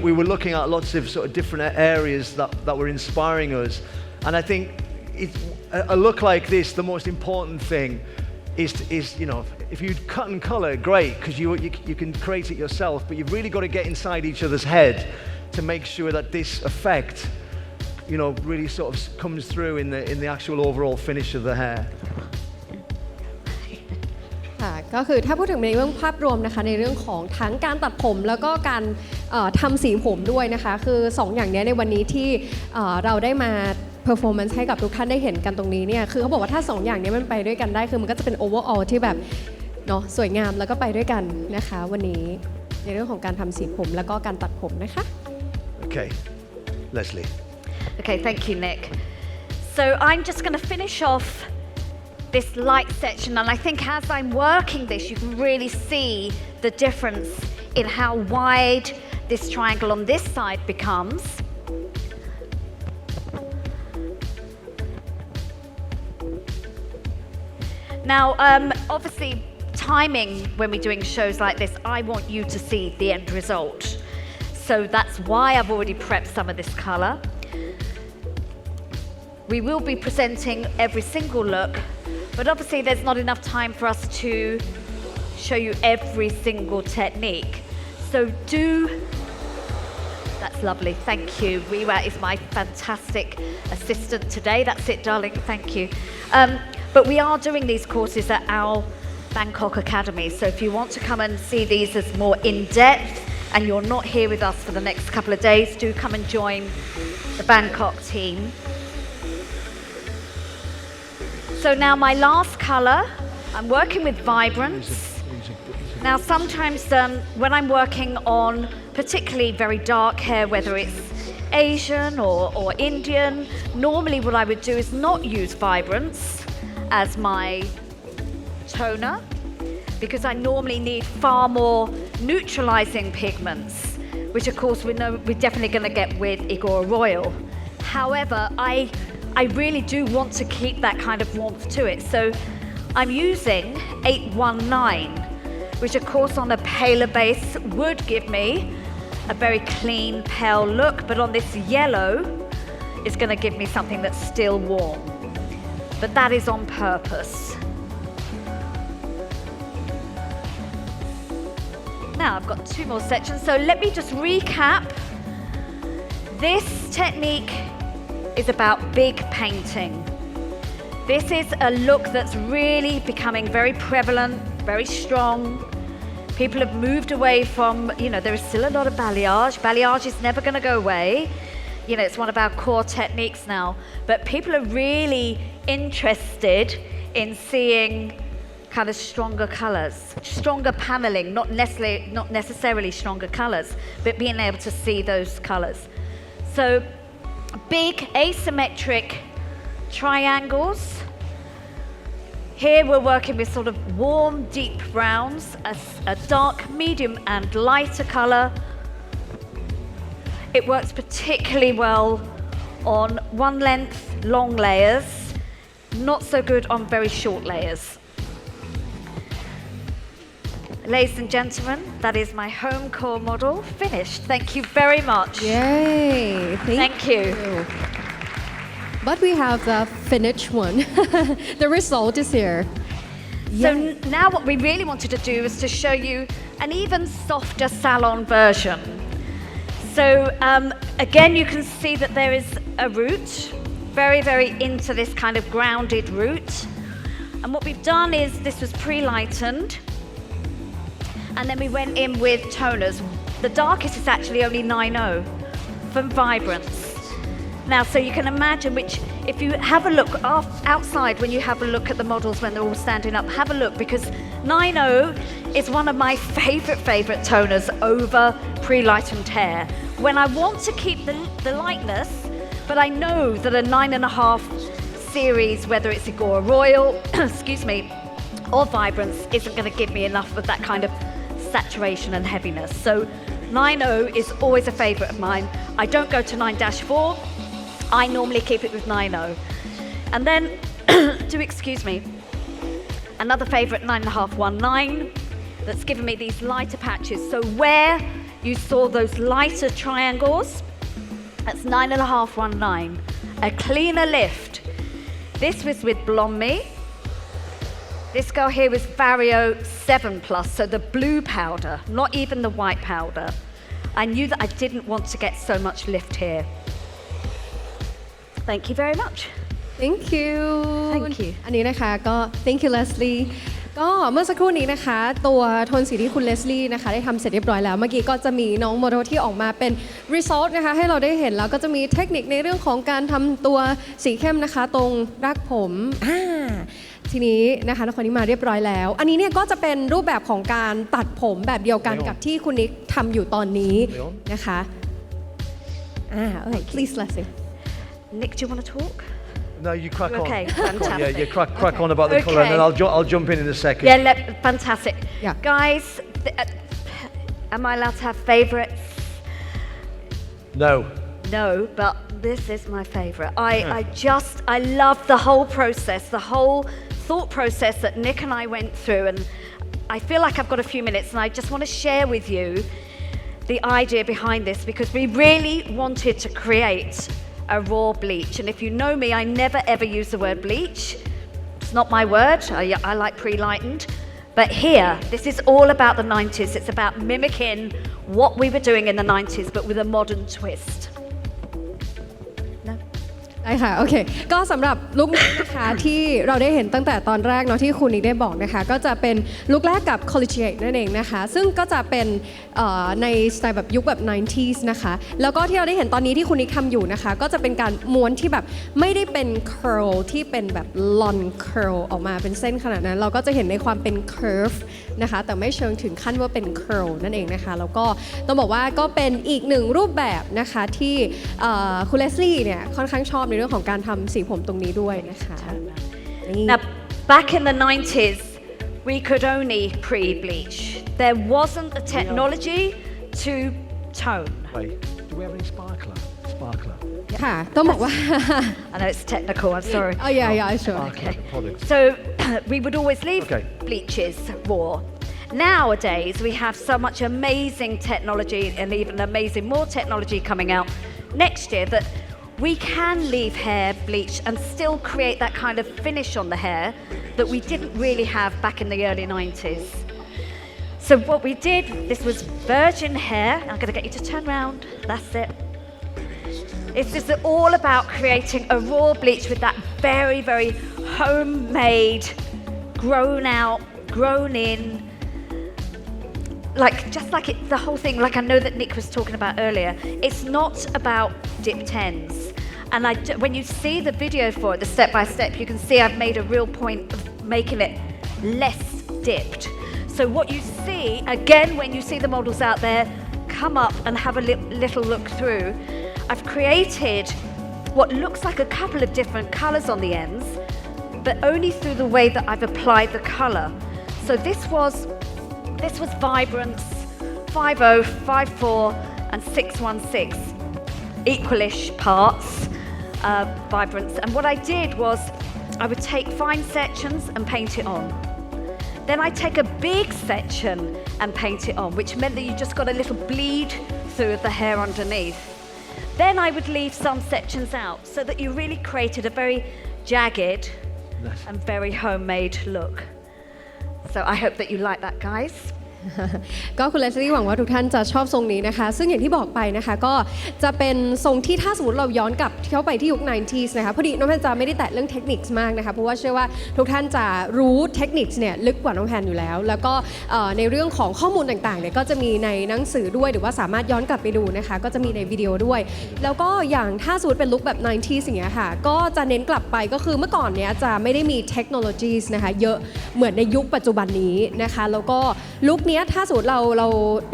D: we were looking at lots of sort of different areas that were inspiring us, and I think a look like this, the most important thing is if you cut and color, great, because you can create it yourself, but you've really got to get inside each other's head to make sure that this effect, really sort of comes through in the actual overall finish of the hair.
A: ค่ะก็คือถ้าพูดถึงในเรื่องภาพรวมนะคะในเรื่องของทั้งการตัดผมแล้วก็การทำสีผมด้วยนะคะคือ2อย่างนี้ในวันนี้ที่เราได้มา performance ให้กับทุกท่านได้เห็นกันตรงนี้เนี่ยคือเขาบอกว่าถ้า2อย่างนี้มันไปด้วยกันได้คือมันก็จะเป็น overall ที่แบบเนาะสวยงามแล้วก็ไปด้วยกันนะคะวันนี้ในเรื่องของการทำสีผมแล้วก็การตัดผมนะคะ
D: Okay, Leslie.
C: Okay, thank you, Nick. So I'm just going to finish off this light section, and I think as I'm working this, you can really see the difference in how wide this triangle on this side becomes. Now, obviously, timing when we're doing shows like this, I want you to see the end result. So that's why I've already prepped some of this color. We will be presenting every single look, but obviously there's not enough time for us to show you every single technique. So that's lovely, thank you. Wiwa is my fantastic assistant today. That's it, darling, thank you. But we are doing these courses at our Bangkok Academy. So if you want to come and see these as more in-depth and you're not here with us for the next couple of days, do come and join the Bangkok team. So now my last color, I'm working with Vibrance. Now sometimes when I'm working on particularly very dark hair, whether it's Asian or Indian, normally what I would do is not use Vibrance as my toner, because I normally need far more neutralizing pigments, which of course we know we're definitely going to get with Igor Royal. However, I really do want to keep that kind of warmth to it, so I'm using 819, which of course on a paler base would give me a very clean, pale look, but on this yellow, it's going to give me something that's still warm. But that is on purpose. Now I've got 2 more sections, so let me just recap. This technique is about big painting. This is a look that's really becoming very prevalent, very strong. People have moved away from, there is still a lot of balayage. Balayage is never going to go away. It's one of our core techniques now. But people are really interested in seeing kind of stronger colors, stronger paneling, not necessarily stronger colors, but being able to see those colors. So big asymmetric triangles. Here we're working with sort of warm, deep browns, a dark, medium and lighter color. It works particularly well on one length, long layers, not so good on very short layers. Ladies and gentlemen, that is my home core model finished. Thank you very much.
A: Yay!
C: Thank you.
A: But we have the finished one. The result is here.
C: So now what we really wanted to do is to show you an even softer salon version. So again, you can see that there is a root, very, very into this kind of grounded root. And what we've done is this was pre-lightened. And then we went in with toners. The darkest is actually only 9.0 from Vibrance. Now, so you can imagine which, if you have a look outside, when you have a look at the models when they're all standing up, have a look, because 9.0 is one of my favorite toners over pre-lightened hair. When I want to keep the lightness, but I know that a 9.5 series, whether it's Igor Royal, excuse me, or Vibrance, isn't going to give me enough of that kind of saturation and heaviness. So 9.0 is always a favorite of mine. I don't go to 9-4. I normally keep it with 9.0. And then, excuse me, another favorite 9.519 that's given me these lighter patches. So where you saw those lighter triangles, that's 9.519. A cleaner lift. This was with Blonde Me. This girl here was Vario 7+, so the blue powder, not even the white powder. I knew that I didn't want to get so much lift here. Thank you very much.
A: Thank you.
C: Thank you.
A: อันนี้นะคะก็ thank you Leslie ก็เมื่อสักครู่นี้นะคะตัวโทนสีที่คุณ Leslie นะคะได้ทำเสร็จเรียบร้อยแล้วเมื่อกี้ก็จะมีน้องโมเดลที่ออกมาเป็น result นะคะให้เราได้เห็นแล้วก็จะมีเทคนิคในเรื่องของการทำตัวสีเข้มนะคะตรงรากผมทีนี้นะคะน้องคนนี้มาเรียบร้อยแล้วอันนี้เนี่ยก็จะเป็นรูปแบบของการตัดผมแบบเดียวกันกับที่คุณนิกทำอยู่ตอนนี้นะคะplease Leslie
C: Nick, do you want to talk?
D: No, you crack on.
C: Okay,
D: Crack on.
C: fantastic.
D: Yeah, you crack on about the colour, and then I'll jump in a second.
C: Yeah, fantastic.
A: Yeah.
C: Guys, am I allowed to have favourites?
D: No.
C: No, but this is my favourite. I love the whole process, the whole thought process that Nick and I went through, and I feel like I've got a few minutes, and I just want to share with you the idea behind this, because we really wanted to create a raw bleach. And if you know me, I never ever use the word bleach. It's not my word. I like pre-lightened. But here, this is all about the 90s. It's about mimicking what we were doing in the 90s, but with a modern twist. No?
A: ได้ค่ะโอเคก็สำหรับลุคนี้นะคะ ที่เราได้เห็นตั้งแต่ตอนแรกเนาะที่คุณนิกได้บอกนะคะก็จะเป็นลุคแรกกับ collegiate นั่นเองนะคะซึ่งก็จะเป็นในสไตล์แบบยุคแบบ 90s นะคะแล้วก็ที่เราได้เห็นตอนนี้ที่คุณนิกทำอยู่นะคะก็จะเป็นการม้วนที่แบบไม่ได้เป็น curl ที่เป็นแบบ long curl ออกมาเป็นเส้นขนาดนั้นเราก็จะเห็นในความเป็น curve นะคะแต่ไม่เชิงถึงขั้นว่าเป็น curl นั่นเองนะคะแล้วก็ต้องบอกว่าก็เป็นอีกหนึ่งรูปแบบนะคะที่คุณเลสลี่เนี่ยค่อนข้างชอบในเรื่องของการทำสีผมตรงนี้ด้วยนะคะนี่
C: Now, back in the 90s, we could only pre-bleach. There wasn't the technology to tone.
D: Wait, do we have any sparkler? Sparkler.
A: ค่ะต้องบอกว่า
C: I know it's technical, I'm sorry.
A: oh yeah sure
D: Sparkler products.
C: So we would always leave
D: Okay.
C: bleaches raw. Nowadays, we have so much amazing technology and even more technology coming out next year that we can leave hair bleached and still create that kind of finish on the hair that we didn't really have back in the early 90s. So what we did, this was virgin hair. I'm going to get you to turn around. That's it. It's just all about creating a raw bleach with that very, very homemade, grown out, grown in, just like it, the whole thing, like I know that Nick was talking about earlier, it's not about dipped ends. And when you see the video for it, the step by step, you can see I've made a real point of making it less dipped. So what you see, again, when you see the models out there, come up and have a little look through. I've created what looks like a couple of different colors on the ends, but only through the way that I've applied the color. So this was Vibrance 50, 54 and 616, equalish parts, Vibrance. And what I did was I would take fine sections and paint it on. Then I take a big section and paint it on, which meant that you just got a little bleed through of the hair underneath. Then I would leave some sections out so that you really created a very jagged and very homemade look. So I hope that you like that, guys.
A: ก็คุณเลสลี่หวังว่าทุกท่านจะชอบทรงนี้นะคะซึ่งอย่างที่บอกไปนะคะก็จะเป็นทรงที่ถ้าสมมติเราย้อนกลับเข้าไปที่ยุค 90s นะคะพอดีน้องแพนจะไม่ได้แตะเรื่องเทคนิคมากนะคะเพราะว่าเชื่อว่าทุกท่านจะรู้เทคนิคเนี่ยลึกกว่าน้องแพนอยู่แล้วแล้วก็ในเรื่องของข้อมูลต่างๆเนี่ยก็จะมีในหนังสือด้วยหรือว่าสามารถย้อนกลับไปดูนะคะก็จะมีในวิดีโอด้วยแล้วก็อย่างถ้าสมมติเป็นลุคแบบ 90s อย่างเงี้ยค่ะก็จะเน้นกลับไปก็คือเมื่อก่อนเนี้ยจะไม่ได้มีเทคโนโลยีนะคะเยอะเหมือนในยุคปัจจุบันนี้นะคะแล้วก็ลุคเนี้ยถ้าสมมติเ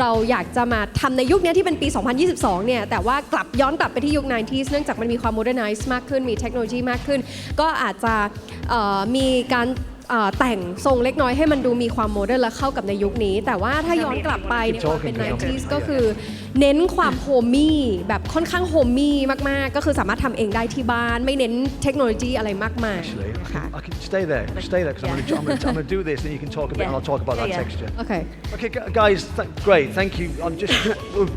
A: ราอยากจะมาทำในยุคนี้ที่เป็นปี 2022 เนี่ยแต่ว่ากลับย้อนกลับไปที่ยุค 90s เนื่องจากมันมีความ modernize มากขึ้นมีเทคโนโลยีมากขึ้นก็อาจจะมีการแต่งทรงเล็กน้อยให้มันดูมีความโมเดิร์นและเข้ากับในยุคนี้แต่ว่าถ้าย้อนกลับไปในความเป็น 90s ก็คือเน้นความโฮมมี่แบบค่อนข้างโฮมมี่มากๆก็คือสามารถทำเองได้ที่บ้านไม่เน้นเทคโนโลยีอะไรมากมาย
D: Actually,
A: ค่ะ
D: I can stay there because I'm going to do this and you can talk a bit and I'll talk about that texture.
A: โอเค
D: Okay, guys, great, thank you.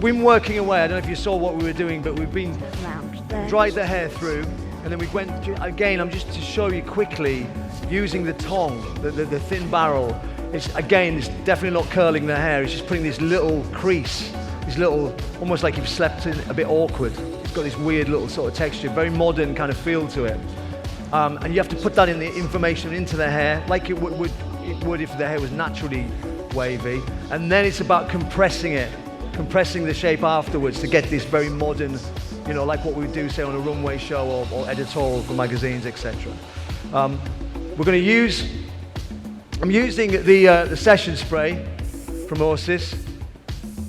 D: We've been working away. I don't know if you saw what we were doing, but we've been
C: Round there.
D: dried the hair through, and then we went again. I'm just to show you quickly using the tong, the thin barrel. It's definitely not curling the hair. It's just putting this little crease, this little almost like you've slept in, a bit awkward. It's got this weird little sort of texture, very modern kind of feel to it. And you have to put that in the information into the hair, like it would if the hair was naturally wavy. And then it's about compressing the shape afterwards to get this very modern, like what we would do, say, on a runway show or editorial for magazines, etc. We're going to I'm using the session spray from Orsis,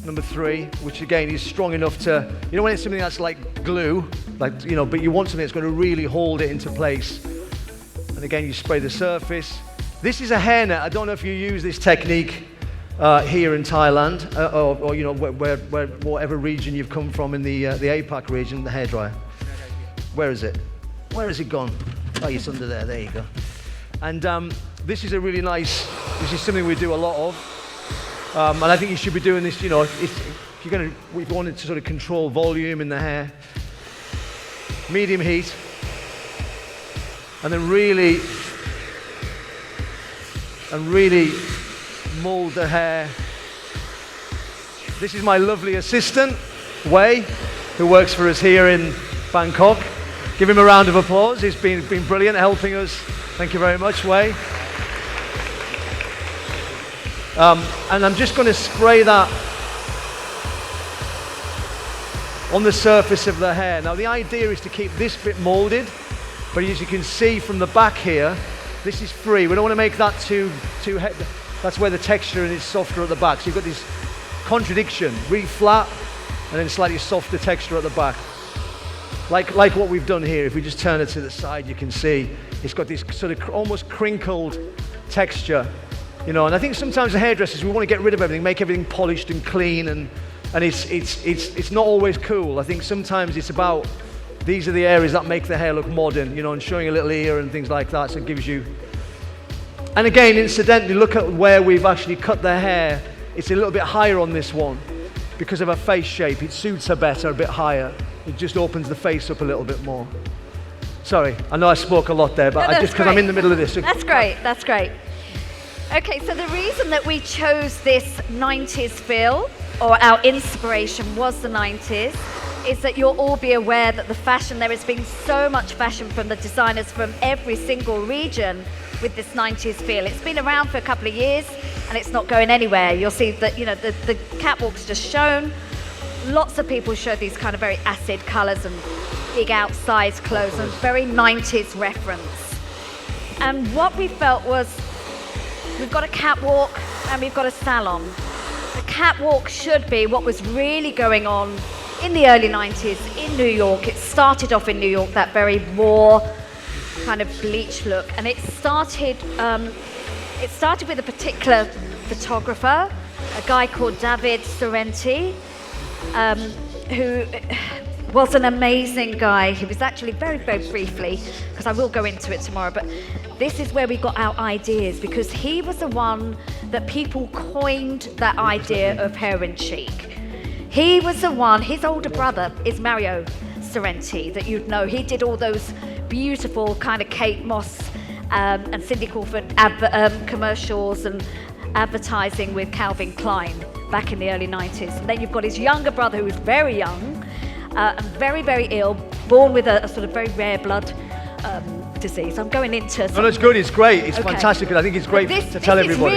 D: number 3, which again is strong enough to, when it's something that's like glue, but you want something that's going to really hold it into place. And again, you spray the surface. This is a hairnet. I don't know if you use this technique here in Thailand or whatever region you've come from in the APAC region, the hairdryer. Where is it? Where has it gone? Oh, it's under there. There you go. And this is a really nice. This is something we do a lot of, and I think you should be doing this. If you wanted to sort of control volume in the hair, medium heat, and then really mold the hair. This is my lovely assistant, Wei, who works for us here in Bangkok. Give him a round of applause. He's been brilliant helping us. Thank you very much, Wei. And I'm just going to spray that on the surface of the hair. Now the idea is to keep this bit molded, but as you can see from the back here, this is free. We don't want to make that too that's where the texture is softer at the back. So you've got this contradiction, really flat and then slightly softer texture at the back. Like what we've done here. If we just turn it to the side, you can see it's got this sort of almost crinkled texture, you know. And I think sometimes the hairdressers, we want to get rid of everything, make everything polished and clean, and it's not always cool. I think sometimes it's about, these are the areas that make the hair look modern, you know, and showing a little ear and things like that, so it gives you. And again, incidentally, look at where we've actually cut the hair. It's a little bit higher on this one because of her face shape. It suits her better, a bit higher. It just opens the face up a little bit more. Sorry, I know I spoke a lot there, but
C: No,
D: just because I'm in the middle of this.
C: That's great, that's great. Okay, so the reason that we chose this 90s feel, or our inspiration was the 90s, is that you'll all be aware that the fashion, there has been so much fashion from the designers from every single region with this 90s feel. It's been around for a couple of years and it's not going anywhere. You'll see that, you know, the catwalk's just shown. Lots of people show these kind of very acid colors and big outsized clothes and very 90s reference. And what we felt was, we've got a catwalk and we've got a salon. The catwalk should be what was really going on in the early 90s in New York. It started off in New York, that very raw kind of bleach look. And it started with a particular photographer, a guy called David Sorrenti, who was an amazing guy. He was actually very, very briefly, because I will go into it tomorrow, but this is where we got our ideas, because he was the one that people coined that idea of heroin chic. He was the one, his older brother is Mario Sorrenti, that you'd know. He did all those beautiful kind of Kate Moss and Cindy Crawford commercials and advertising with Calvin Klein back in the early 90s. And then you've got his younger brother, who was very young and very, very ill, born with a sort of very rare blood disease. I'm going into...
D: No, it's good, it's great, it's
C: Okay.
D: fantastic. I think it's great to tell everybody.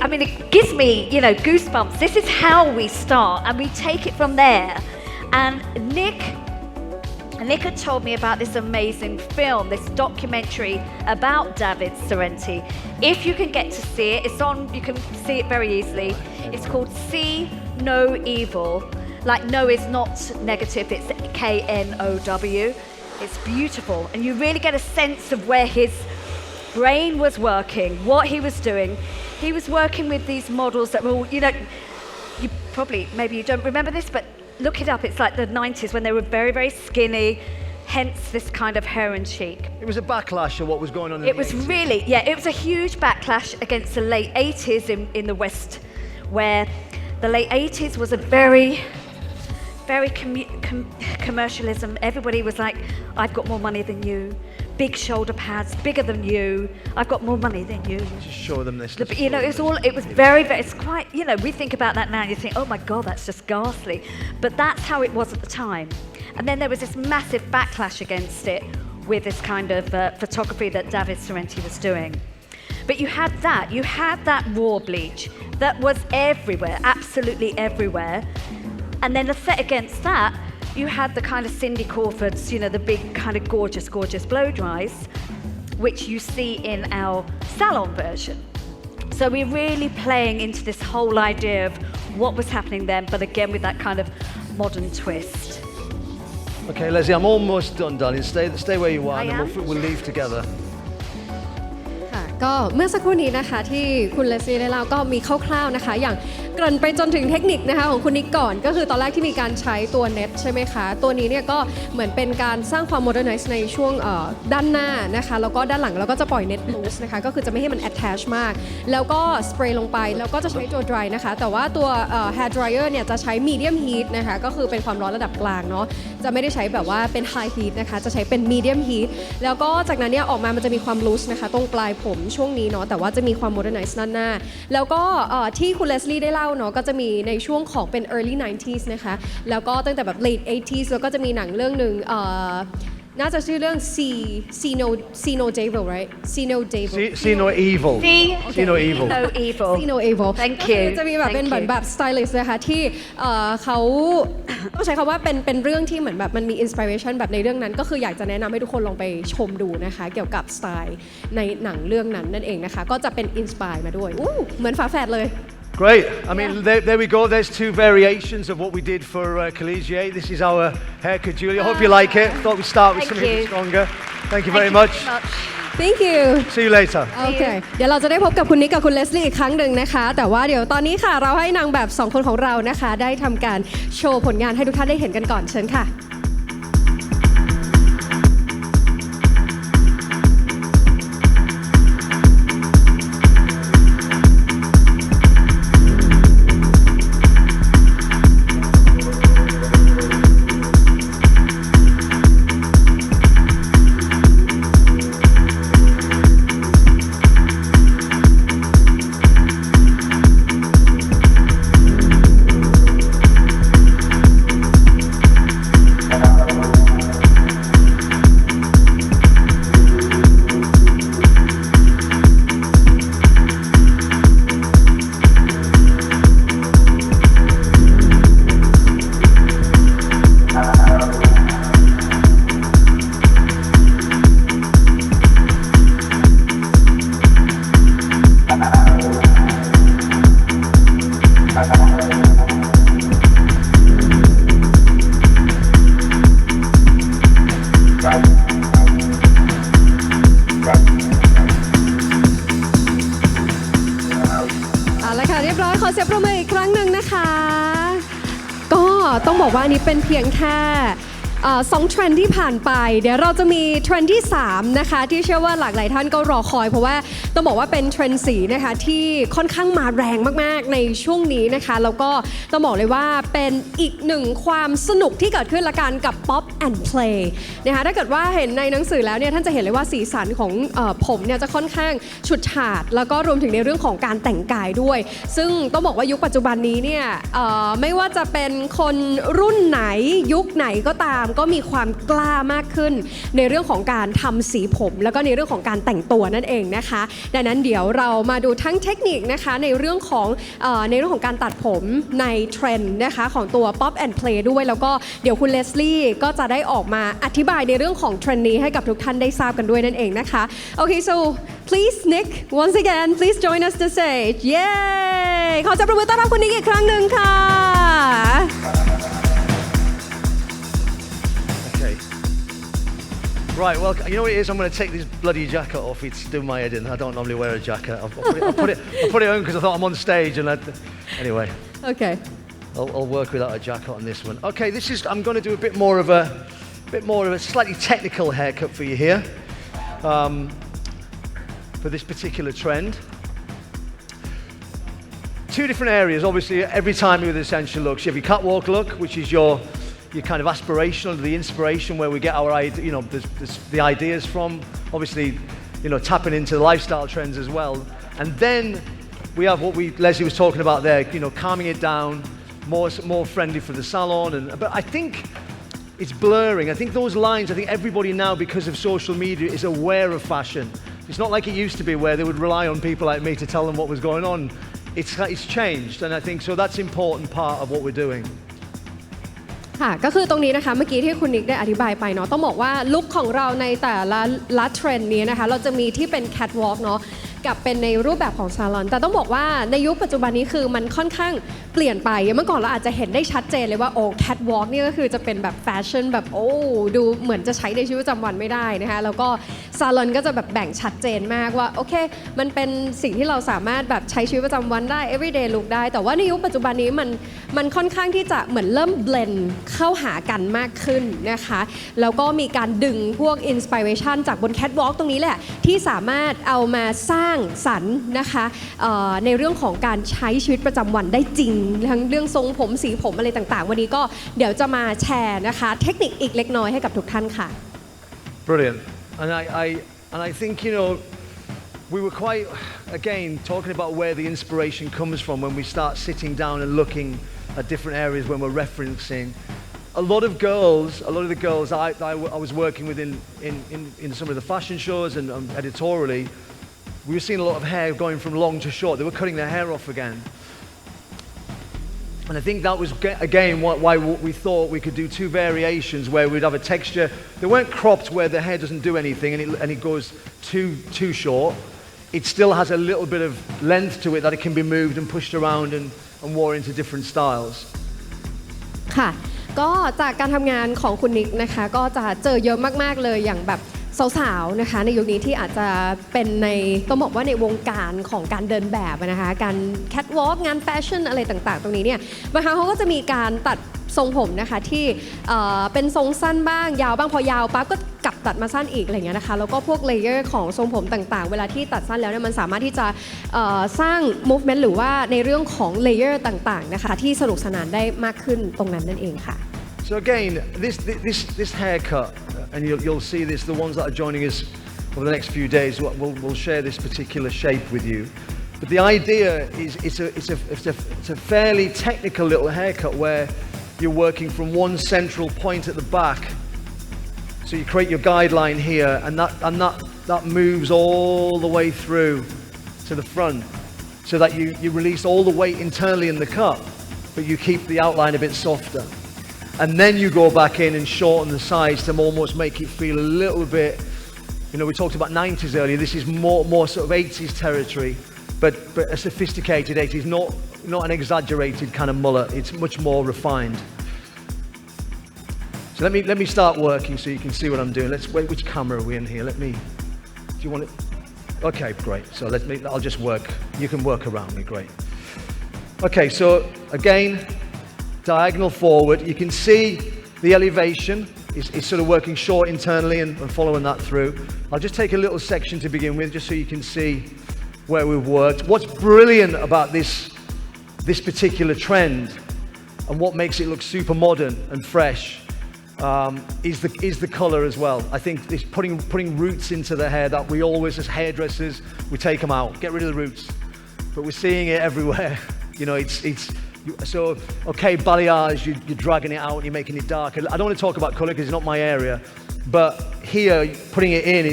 C: I mean, it gives me, you know, goosebumps. This is how we start, and we take it from there. And Nick had told me about this amazing film, this documentary about David Sorrenti. If you can get to see it, it's on, you can see it very easily. It's called See No Evil. Like, no is not negative, it's K-N-O-W. It's beautiful, and you really get a sense of where his brain was working, what he was doing. He was working with these models that were all, you know, you probably, maybe you don't remember this, but look it up. It's like the 90s when they were very, very skinny, hence this kind of heroin chic.
D: It was a backlash of what was going on in
C: It
D: the
C: was
D: 80s.
C: really, yeah, it was a huge backlash against the late 80s in the West, where the late 80s was a very commercialism. Everybody was like, I've got more money than you. Big shoulder pads, bigger than you. I've got more money than you.
D: Just show them this.
C: You know, it was very, it's quite, you know, we think about that now and you think, oh my God, that's just ghastly. But that's how it was at the time. And then there was this massive backlash against it with this kind of photography that David Sorrenti was doing. But you had that raw bleach that was everywhere, absolutely everywhere. And then set against that, you had the kind of Cindy Crawfords, you know, the big kind of gorgeous, gorgeous blow dries, which you see in our salon version. So we're really playing into this whole idea of what was happening then, but again with that kind of modern twist.
D: Okay, Leslie, I'm almost done, darling. Stay where you are,
C: I
D: and
C: am.
D: then we'll leave together.
A: ค่ะก็เมื่อสักครู่นี้นะคะที่คุณเลสลี่ได้เล่าก็มีคร่าวๆนะคะอย่างเกริ่นไปจนถึงเทคนิคนะคะของคุณนิกก่อนก็คือตอนแรกที่มีการใช้ตัวเน็ตใช่ไหมคะตัวนี้เนี่ยก็เหมือนเป็นการสร้างความโมเดิร์นไนซ์ในช่วงด้านหน้านะคะแล้วก็ด้านหลังเราก็จะปล่อยเน็ตลูสนะคะก็คือจะไม่ให้มัน attach มากแล้วก็สเปรย์ลงไปแล้วก็จะใช้ตัว dry นะคะแต่ว่าตัวhair dryer เนี่ยจะใช้ medium heat นะคะก็คือเป็นความร้อนระดับกลางเนาะจะไม่ได้ใช้แบบว่าเป็น high heat นะคะจะใช้เป็น medium heat แล้วก็จากนั้นเนี่ยออกมามันจะมีความ loose นะคะตรงปลายผมช่วงนี้เนาะแต่ว่าจะมีความ modernize ด้านหน้าแล้วก็ที่คุณเลสลี่ได้เล่าเนาะก็จะมีในช่วงของเป็น early 90s นะคะแล้วก็ตั้งแต่แบบ late 80s แล้วก็จะมีหนังเรื่องหนึ่ง น่าจะชื่อเรื่อง See No Devil right See No Devil
D: See no evil. See no evil.
C: No evil.
A: See No Evil
C: Thank
A: ก็คือ
C: you.
A: จะมีแบบเป็น
C: Thank
A: เหมือน
C: you.
A: แบบ stylist นะคะที่เขา ต้องใช้คำว่าเป็นเรื่องที่เหมือนแบบมันมี inspiration แบบในเรื่องนั้น ก็คืออยากจะแนะนำให้ทุกคนลองไปชมดูนะคะ เกี่ยวกับสไตล์ในหนังเรื่องนั้นนั่นเองนะคะ ก็จะเป็น inspire มาด้วยอู้เหมือนฝาแฝดเลย
D: Great. I mean, there we go. There's two variations of what we did for Collegiate. This is our haircut, Julie. I hope you like it. Thought we'd start with
C: Thank
D: something a bit
C: you.
D: stronger. Thank you
C: Thank
D: very
C: you
D: much.
C: very much.
A: thank you
D: See you later.
A: โอเค เดี๋ยวเราจะได้พบกับคุณนิกกับคุณเลสลี่อีกครั้งหนึ่งนะคะ แต่ว่าเดี๋ยวตอนนี้ค่ะ เราให้นางแบบ 2 คนของเรานะคะ ได้ทำการโชว์ผลงานให้ทุกท่านได้เห็นกันก่อนเชิญค่ะ เอาละค่ะเรียบร้อยขอเสียงปรบมืออีกครั้งหนึ่งนะคะ ก็ต้องบอกว่าอันนี้เป็นเพียงแค่2เทรนด์ที่ผ่านไป เดี๋ยวเราจะมีเทรนด์ที่3นะคะที่เชื่อว่าหลากหลายท่านก็รอคอย เพราะว่าต้องบอกว่าเป็นเทรนด์สีนะคะที่ค่อนข้างมาแรงมากๆในช่วงนี้นะคะแล้วก็ต้องบอกเลยว่าเป็นอีกหนึ่งความสนุกที่เกิดขึ้นละกันกับ Pop and Play นะคะถ้าเกิดว่าเห็นในหนังสือแล้วเนี่ยท่านจะเห็นเลยว่าสีสันของผมเนี่ยจะค่อนข้างฉุดฉาดแล้วก็รวมถึงในเรื่องของการแต่งกายด้วย ซึ่งต้องบอกว่ายุคปัจจุบันนี้เนี่ยไม่ว่าจะเป็นคนรุ่นไหนยุคไหนก็ตามก็มีความกล้ามากขึ้นในเรื่องของการทำสีผมแล้วก็ในเรื่องของการแต่งตัวนั่นเองนะคะดังนั้นเดี๋ยวเรามาดูทั้งเทคนิคนะคะในเรื่องของการตัดผมในเทรนด์นะคะของตัว Pop and Play ด้วยแล้วก็เดี๋ยวคุณเลสลี่ก็จะได้ออกมาอธิบายในเรื่องของเทรนด์นี้ให้กับทุกท่านได้ทราบกันด้วยนั่นเองนะคะโอเค so please Nick once again please join us the stage เย้ขอจะประมือต้อนรับคุณนิกอีกครั้งหนึ่งค่ะ
D: Okay. Right, well, you know what it is? I'm going to take this bloody jacket off. It's doing my head in. I don't normally wear a jacket. I put it on because I thought I'm on stage. Anyway,
A: okay
D: I'll work without a jacket on this one. Okay, I'm going to do a bit more of a slightly technical haircut for you here, for this particular trend. Two different areas, obviously, every time with Essential Looks. You have your catwalk look, which is your kind of aspirational, the inspiration where we get our, the ideas from. Obviously, tapping into the lifestyle trends as well. And then we have what Leslie was talking about there, calming it down, more friendly for the salon. But I think it's blurring. I think those lines, everybody now, because of social media, is aware of fashion. It's not like it used to be where they would rely on people like me to tell them what was going on. It's changed, and I think so that's an important part of what we're doing.
A: ค่ะก็คือตรงนี้นะคะเมื่อกี้ที่คุณนิกได้อธิบายไปเนาะต้องบอกว่าลุคของเราในแต่ละเทรนด์นี้นะคะเราจะมีที่เป็น catwalk เนาะกับเป็นในรูปแบบของซาลอนแต่ต้องบอกว่าในยุคปัจจุบันนี้คือมันค่อนข้างเปลี่ยนไปเมื่อก่อนเราอาจจะเห็นได้ชัดเจนเลยว่าโอ้ catwalk นี่ก็คือจะเป็นแบบแฟชั่นแบบโอ้ดูเหมือนจะใช้ในชีวิตประจำวันไม่ได้นะคะแล้วก็ซาลอนก็จะแบบแบ่งชัดเจนมากว่าโอเคมันเป็นสิ่งที่เราสามารถแบบใช้ชีวิตประจำวันได้ everyday look ได้แต่ว่าในยุคปัจจุบันนี้มันค่อนข้างที่จะเหมือนเริ่มเบลนด์เข้าหากันมากขึ้นนะคะแล้วก็มีการดึงพวก inspiration จากบน catwalk ตรงนี้แหละที่สามารถเอามาสร้างสรรค์นะคะในเรื่องของการใช้ชีวิตประจำวันได้จริงทั้งเรื่องทรงผมสีผมอะไรต่างๆวันนี้ก็เดี๋ยวจะมาแชร์นะคะเทคนิคอีกเล็กน้อยให้กับทุกท่านค่ะ
D: Brilliant. And I think we were quite again talking about where the inspiration comes from when we start sitting down and looking at different areas when we're referencing. a lot of the girls I was working with in some of the fashion shows and editorially, we were seeing a lot of hair going from long to short. They were cutting their hair off again. And I think that was, again, why we thought we could do two variations where we'd have a texture. They weren't cropped where the hair doesn't do anything and it goes too short. It still has a little bit of length to it that it can be moved and pushed around and wore into different styles.
A: ค่ะก็จากการทำงานของคุณนิกนะคะก็จะเจอเยอะมากๆเลยอย่างแบบสาวๆนะคะในยุคนี้ที่อาจจะเป็นในต้องบอกว่าในวงการของการเดินแบบนะคะการแคทวอล์กงานแฟชั่นอะไรต่างๆตรงนี้เนี่ยบางครั้งเขาก็จะมีการตัดทรงผมนะคะที่เป็นทรงสั้นบ้างยาวบ้างพอยาวปั๊บก็กลับตัดมาสั้นอีกอะไรเงี้ยนะคะแล้วก็พวกเลเยอร์ของทรงผมต่างๆเวลาที่ตัดสั้นแล้วเนี่ยมันสามารถที่จะสร้าง movement หรือว่าในเรื่องของเลเยอร์ต่างๆนะคะที่สนุกสนานได้มากขึ้นตรงนั้นนั่นเองค่ะ
D: So again, this haircut, and you'll see this, the ones that are joining us over the next few days, we'll share this particular shape with you. But the idea is it's a fairly technical little haircut where you're working from one central point at the back. So you create your guideline here, and that moves all the way through to the front, so that you release all the weight internally in the cut, but you keep the outline a bit softer. And then you go back in and shorten the sides to almost make it feel a little bit, you know, we talked about 90s earlier, this is more sort of 80s territory, but a sophisticated 80s, not an exaggerated kind of mullet, it's much more refined. So let me start working so you can see what I'm doing. Let's wait, which camera are we in here? Do you want it? Okay, great. So I'll just work. You can work around me, great. Okay, so again, diagonal forward. You can see the elevation is sort of working short internally and following that through. I'll just take a little section to begin with, just so you can see where we've worked. What's brilliant about this particular trend and what makes it look super modern and fresh is the color as well. I think it's putting roots into the hair that we always, as hairdressers, we take them out, get rid of the roots. But we're seeing it everywhere. You know, so, okay, balayage, you're dragging it out and you're making it darker. I don't want to talk about color because it's not my area, but here, putting it in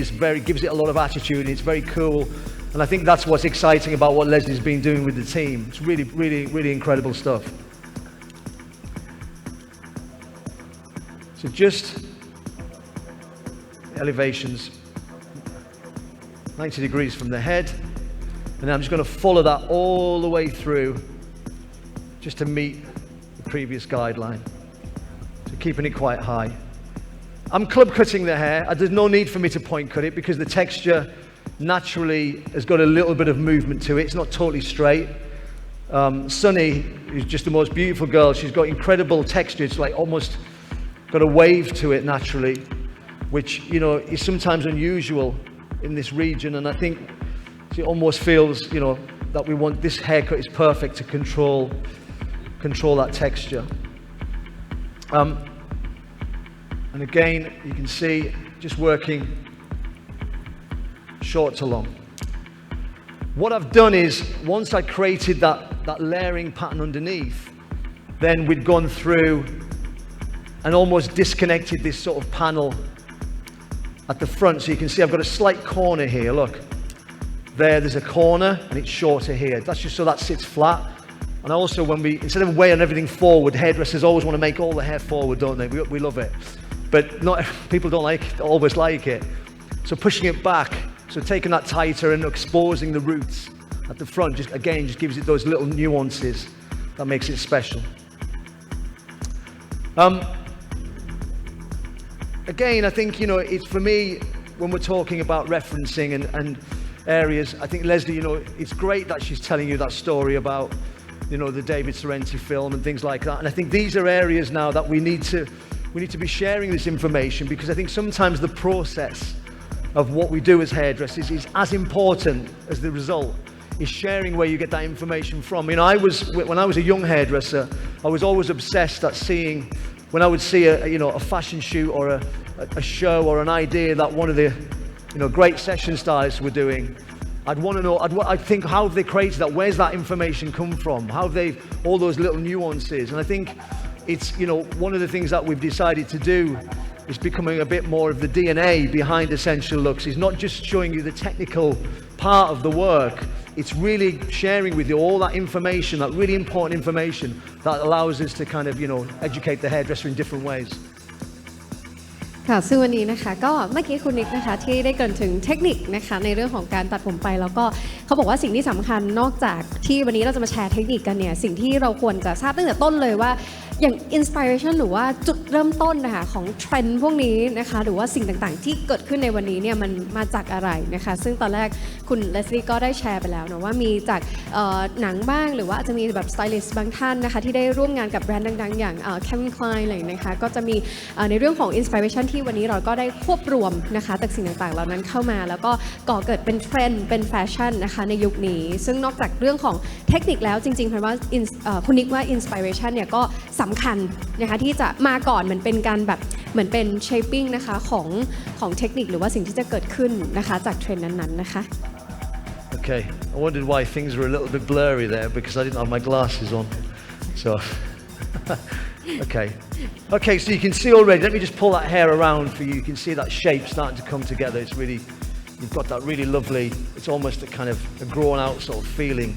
D: gives it a lot of attitude and it's very cool. And I think that's what's exciting about what Leslie's been doing with the team. It's really, really, really incredible stuff. So just elevations, 90 degrees from the head. And I'm just going to follow that all the way through just to meet the previous guideline. So keeping it quite high. I'm club cutting the hair. There's no need for me to point cut it because the texture naturally has got a little bit of movement to it. It's not totally straight. Sunny is just the most beautiful girl. She's got incredible texture. It's like almost got a wave to it naturally, which, you know, is sometimes unusual in this region. And I think it almost feels, you know, that we want this haircut is perfect to control that texture. And again, you can see just working short to long. What I've done is, once I created that layering pattern underneath, then we'd gone through and almost disconnected this sort of panel at the front. So you can see I've got a slight corner here, look. There's a corner and it's shorter here. That's just so that sits flat. And also instead of weighing everything forward, hairdressers always want to make all the hair forward, don't they? We love it. But people don't always like it. So pushing it back, so taking that tighter and exposing the roots at the front, just gives it those little nuances that makes it special. Again, I think, you know, it's for me, when we're talking about referencing and areas, I think Leslie, you know, it's great that she's telling you that story about, you know, the David Sorrenti film and things like that. And I think these are areas now that we need to be sharing this information, because I think sometimes the process of what we do as hairdressers is as important as the result, is sharing where you get that information from. You know, when I was a young hairdresser, I was always obsessed at seeing, when I would see a fashion shoot or a show or an idea that one of the, you know, great session stylists were doing, I'd want to know, I'd think, how have they created that? Where's that information come from? How have they, all those little nuances? And I think it's, you know, one of the things that we've decided to do is becoming a bit more of the DNA behind Essential Looks. It's not just showing you the technical part of the work, it's really sharing with you all that information, that really important information that allows us to kind of, you know, educate the hairdresser in different ways.
A: ค่ะซึ่งวันนี้นะคะก็เมื่อกี้คุณนิกนะคะที่ได้เกริ่นถึงเทคนิคนะคะในเรื่องของการตัดผมไปแล้วก็เขาบอกว่าสิ่งที่สำคัญนอกจากที่วันนี้เราจะมาแชร์เทคนิคกันเนี่ยสิ่งที่เราควรจะทราบตั้งแต่ต้นเลยว่าอย่างอินสปิเรชันหรือว่าจุดเริ่มต้นนะคะของเทรนด์พวกนี้นะคะหรือว่าสิ่งต่างๆที่เกิดขึ้นในวันนี้เนี่ยมันมาจากอะไรนะคะซึ่งตอนแรกคุณเลสลี่ก็ได้แชร์ไปแล้วนะว่ามีจากหนังบ้างหรือว่าจะมีแบบสไตลิสต์บางท่านนะคะที่ได้ร่วมงานกับแบรนด์ดังๆอย่างCalvin Klein อะไรนะคะก็จะมีในเรื่องของอินสปิเรชันที่วันนี้เราก็ได้ควบรวมนะคะจากสิ่งต่างๆเหล่านั้นเข้ามาแล้วก็ก่อเกิดเป็นเทรนด์เป็นแฟชั่นนะคะในยุคนี้ซึ่งนอกจากเรื่องของเทคนิคแล้วจริงๆเพราะว่าคุณนิกว่าอินสปิเรชันเนี่ยก็สำคัญนะคะที่จะมาก่อนเหมือนเป็นการแบบเหมือนเป็น shaping นะคะของเทคนิคหรือว่าสิ่งที่จะเกิดขึ้นนะคะจากเทรนด์นั้นๆนะคะ
D: Okay, I wondered why things were a little bit blurry there because I didn't have my glasses on. So, okay, so you can see already, let me just pull that hair around for you. You can see that shape starting to come together. It's really, you've got that really lovely, it's almost a kind of a grown out sort of feeling.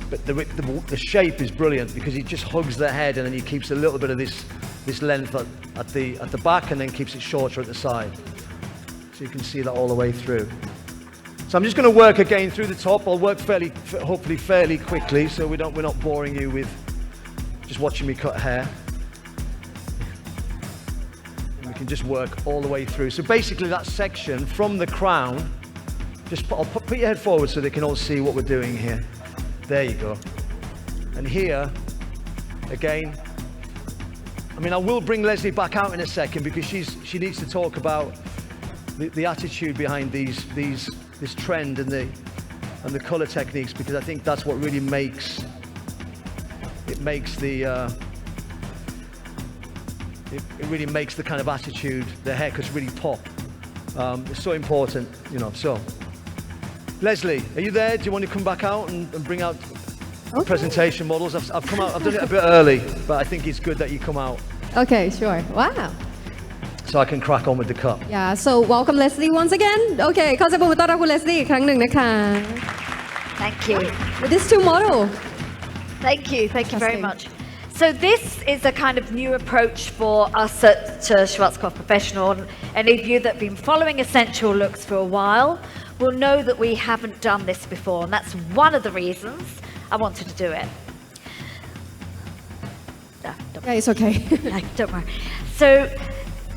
D: But the shape is brilliant because it just hugs the head and then he keeps a little bit of this length at the back and then keeps it shorter at the side. So you can see that all the way through. So I'm just going to work again through the top. I'll work hopefully fairly quickly so we're not boring you with just watching me cut hair. And we can just work all the way through. So basically that section from the crown, I'll put your head forward so they can all see what we're doing here. There you go. And here, again, I mean, I will bring Leslie back out in a second because she needs to talk about the attitude behind this trend and the color techniques because I think that's what really makes the it really makes the kind of attitude, the haircuts really pop. It's so important, you know. So. Leslie, are you there? Do you want to come back out and bring out presentation models? I've come out, I've done it a bit early, but I think it's good that you come out.
A: Okay, sure. Wow.
D: So I can crack on with the cut.
A: Yeah, so welcome Leslie once again. Okay, ขอเสียงปรบมือต้อนรับคุณ Leslie อีกครั้งหนึ่งนะคะ
C: Thank you.
A: With this two model.
C: Thank you very much. So this is a kind of new approach for us at Schwarzkopf Professional. Any of you that have been following Essential Looks for a while will know that we haven't done this before, and that's one of the reasons I wanted to do it. No, don't
A: Yeah, it's okay.
C: no, don't worry. So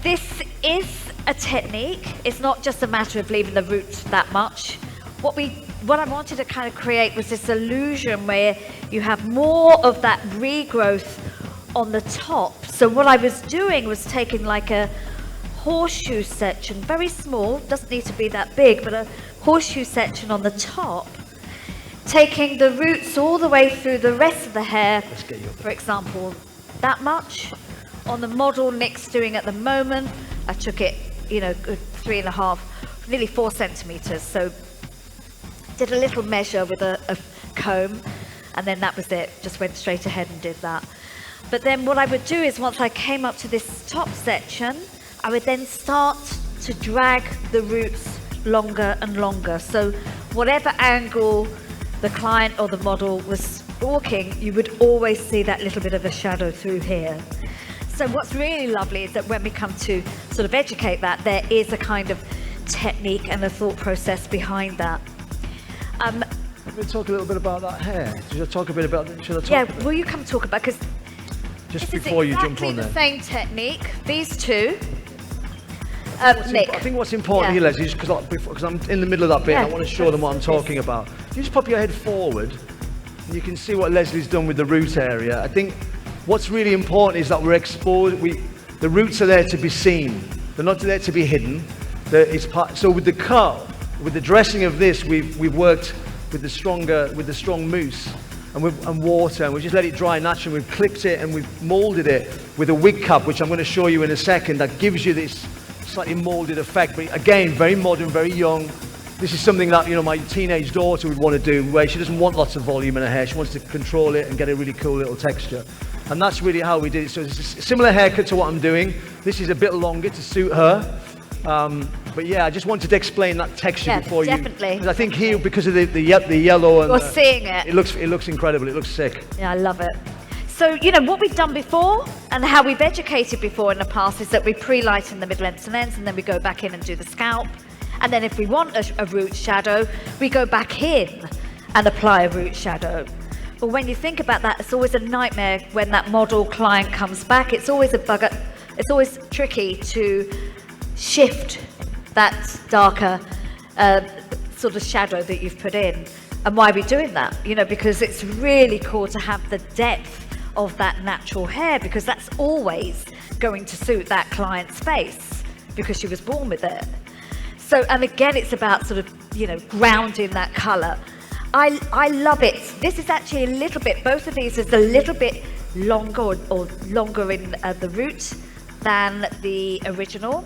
C: this is a technique. It's not just a matter of leaving the roots that much. What I wanted to kind of create was this illusion where you have more of that regrowth on the top. So what I was doing was taking like a horseshoe section, very small, doesn't need to be that big, but a horseshoe section on the top, taking the roots all the way through the rest of the hair, for example, that much. On the model Nick's doing at the moment, I took it, you know, good 3.5, nearly 4 centimeters. So did a little measure with a comb, and then that was it, just went straight ahead and did that. But then what I would do is once I came up to this top section, I would then start to drag the roots longer and longer. So whatever angle the client or the model was walking, you would always see that little bit of a shadow through here. So what's really lovely is that when we come to sort of educate that, there is a kind of technique and a thought process behind that.
D: Let me talk a little bit about that hair. Should I talk a bit about it?
C: Will you come talk about, because
D: just
C: this
D: before
C: is
D: you jump
C: exactly
D: on
C: the
D: there.
C: same technique. These two. Nick.
D: I think what's important here, Leslie, is because I'm in the middle of that bit, and I want to show them what I'm talking about. You just pop your head forward, and you can see what Leslie's done with the root area. I think what's really important is that we're exposed. The roots are there to be seen. They're not there to be hidden. So with the cut, with the dressing of this, we've worked with the strong mousse and water, and we just let it dry naturally. We've clipped it and we've molded it with a wig cap, which I'm going to show you in a second. That gives you this slightly molded effect, but again, very modern, very young. This is something that, you know, my teenage daughter would want to do, where she doesn't want lots of volume in her hair. She wants to control it and get a really cool little texture. And that's really how we did it. So it's a similar haircut to what I'm doing. This is a bit longer to suit her. But yeah, I just wanted to explain that texture
C: Yeah,
D: before
C: definitely.
D: you. Because I think here, because of the yellow and
C: You're seeing it.
D: it looks incredible. It looks sick.
C: Yeah, I love it. So, you know, what we've done before and how we've educated before in the past is that we pre-lighten the mid-lengths and ends, and then we go back in and do the scalp. And then if we want a root shadow, we go back in and apply a root shadow. But when you think about that, it's always a nightmare when that model client comes back. It's always a bugger. It's always tricky to shift that darker sort of shadow that you've put in. And why are we doing that? You know, because it's really cool to have the depth of that natural hair, because that's always going to suit that client's face because she was born with it. So, and again, it's about sort of, you know, grounding that color. I love it. This is actually a little bit, both of these is a little bit longer or longer in the root than the original.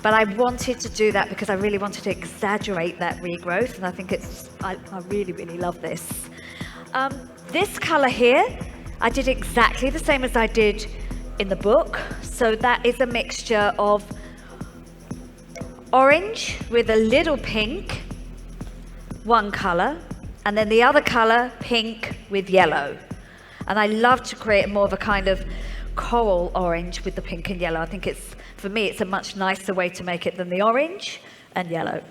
C: But I wanted to do that because I really wanted to exaggerate that regrowth, and I think I really, really love this. This color here, I did exactly the same as I did in the book. So that is a mixture of orange with a little pink, one color, and then the other color, pink with yellow. And I love to create more of a kind of coral orange with the pink and yellow. I think it's, for me, it's a much nicer way to make it than the orange and yellow.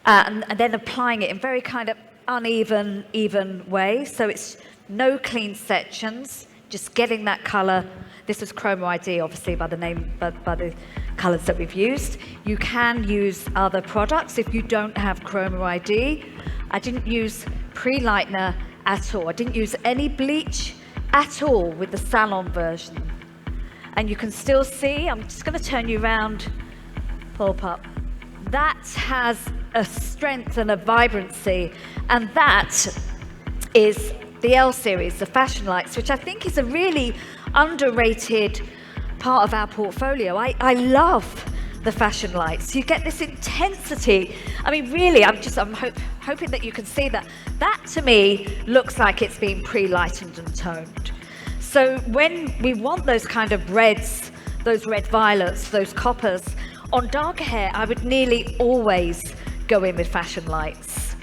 C: And then applying it in very kind of uneven, even way. So it's no clean sections, just getting that color. This was Chromo ID, obviously, by the name, by the colors that we've used. You can use other products if you don't have Chromo ID. I didn't use pre-lightener at all. I didn't use any bleach at all with the salon version. And you can still see, I'm just going to turn you around, pop up. That has a strength and a vibrancy, and that is the L series, the Fashion Lights, which I think is a really underrated part of our portfolio. I love the Fashion Lights. You get this intensity. I mean, really, I'm hoping that you can see that. That, to me, looks like it's been pre-lightened and toned. So when we want those kind of reds, those red violets, those coppers, on darker hair, I would nearly always go in with Fashion Lights.